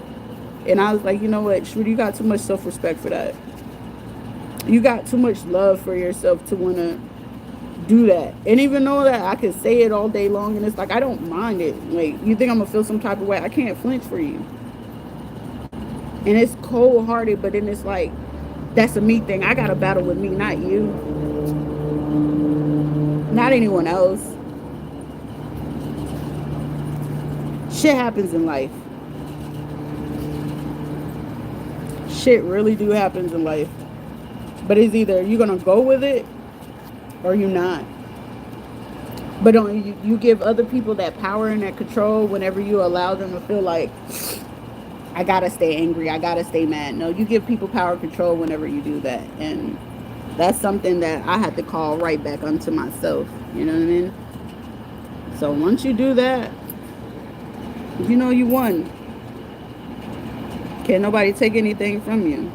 And I was like, you know what, Shruti, you got too much self-respect for that. You got too much love for yourself to want to do that. And even though that I could say it all day long, and it's like, I don't mind it. Like, you think I'm going to feel some type of way? I can't flinch for you. And it's cold-hearted, but then it's like, that's a me thing. I got to battle with me, not you. Not anyone else. Shit happens in life. Shit really do happens in life. But it's either you're going to go with it or you're not. But don't you give other people that power and that control whenever you allow them to feel like, I got to stay angry, I got to stay mad. No, you give people power and control whenever you do that. And that's something that I had to call right back onto myself. You know what I mean? So once you do that, you know you won. Can't nobody take anything from you.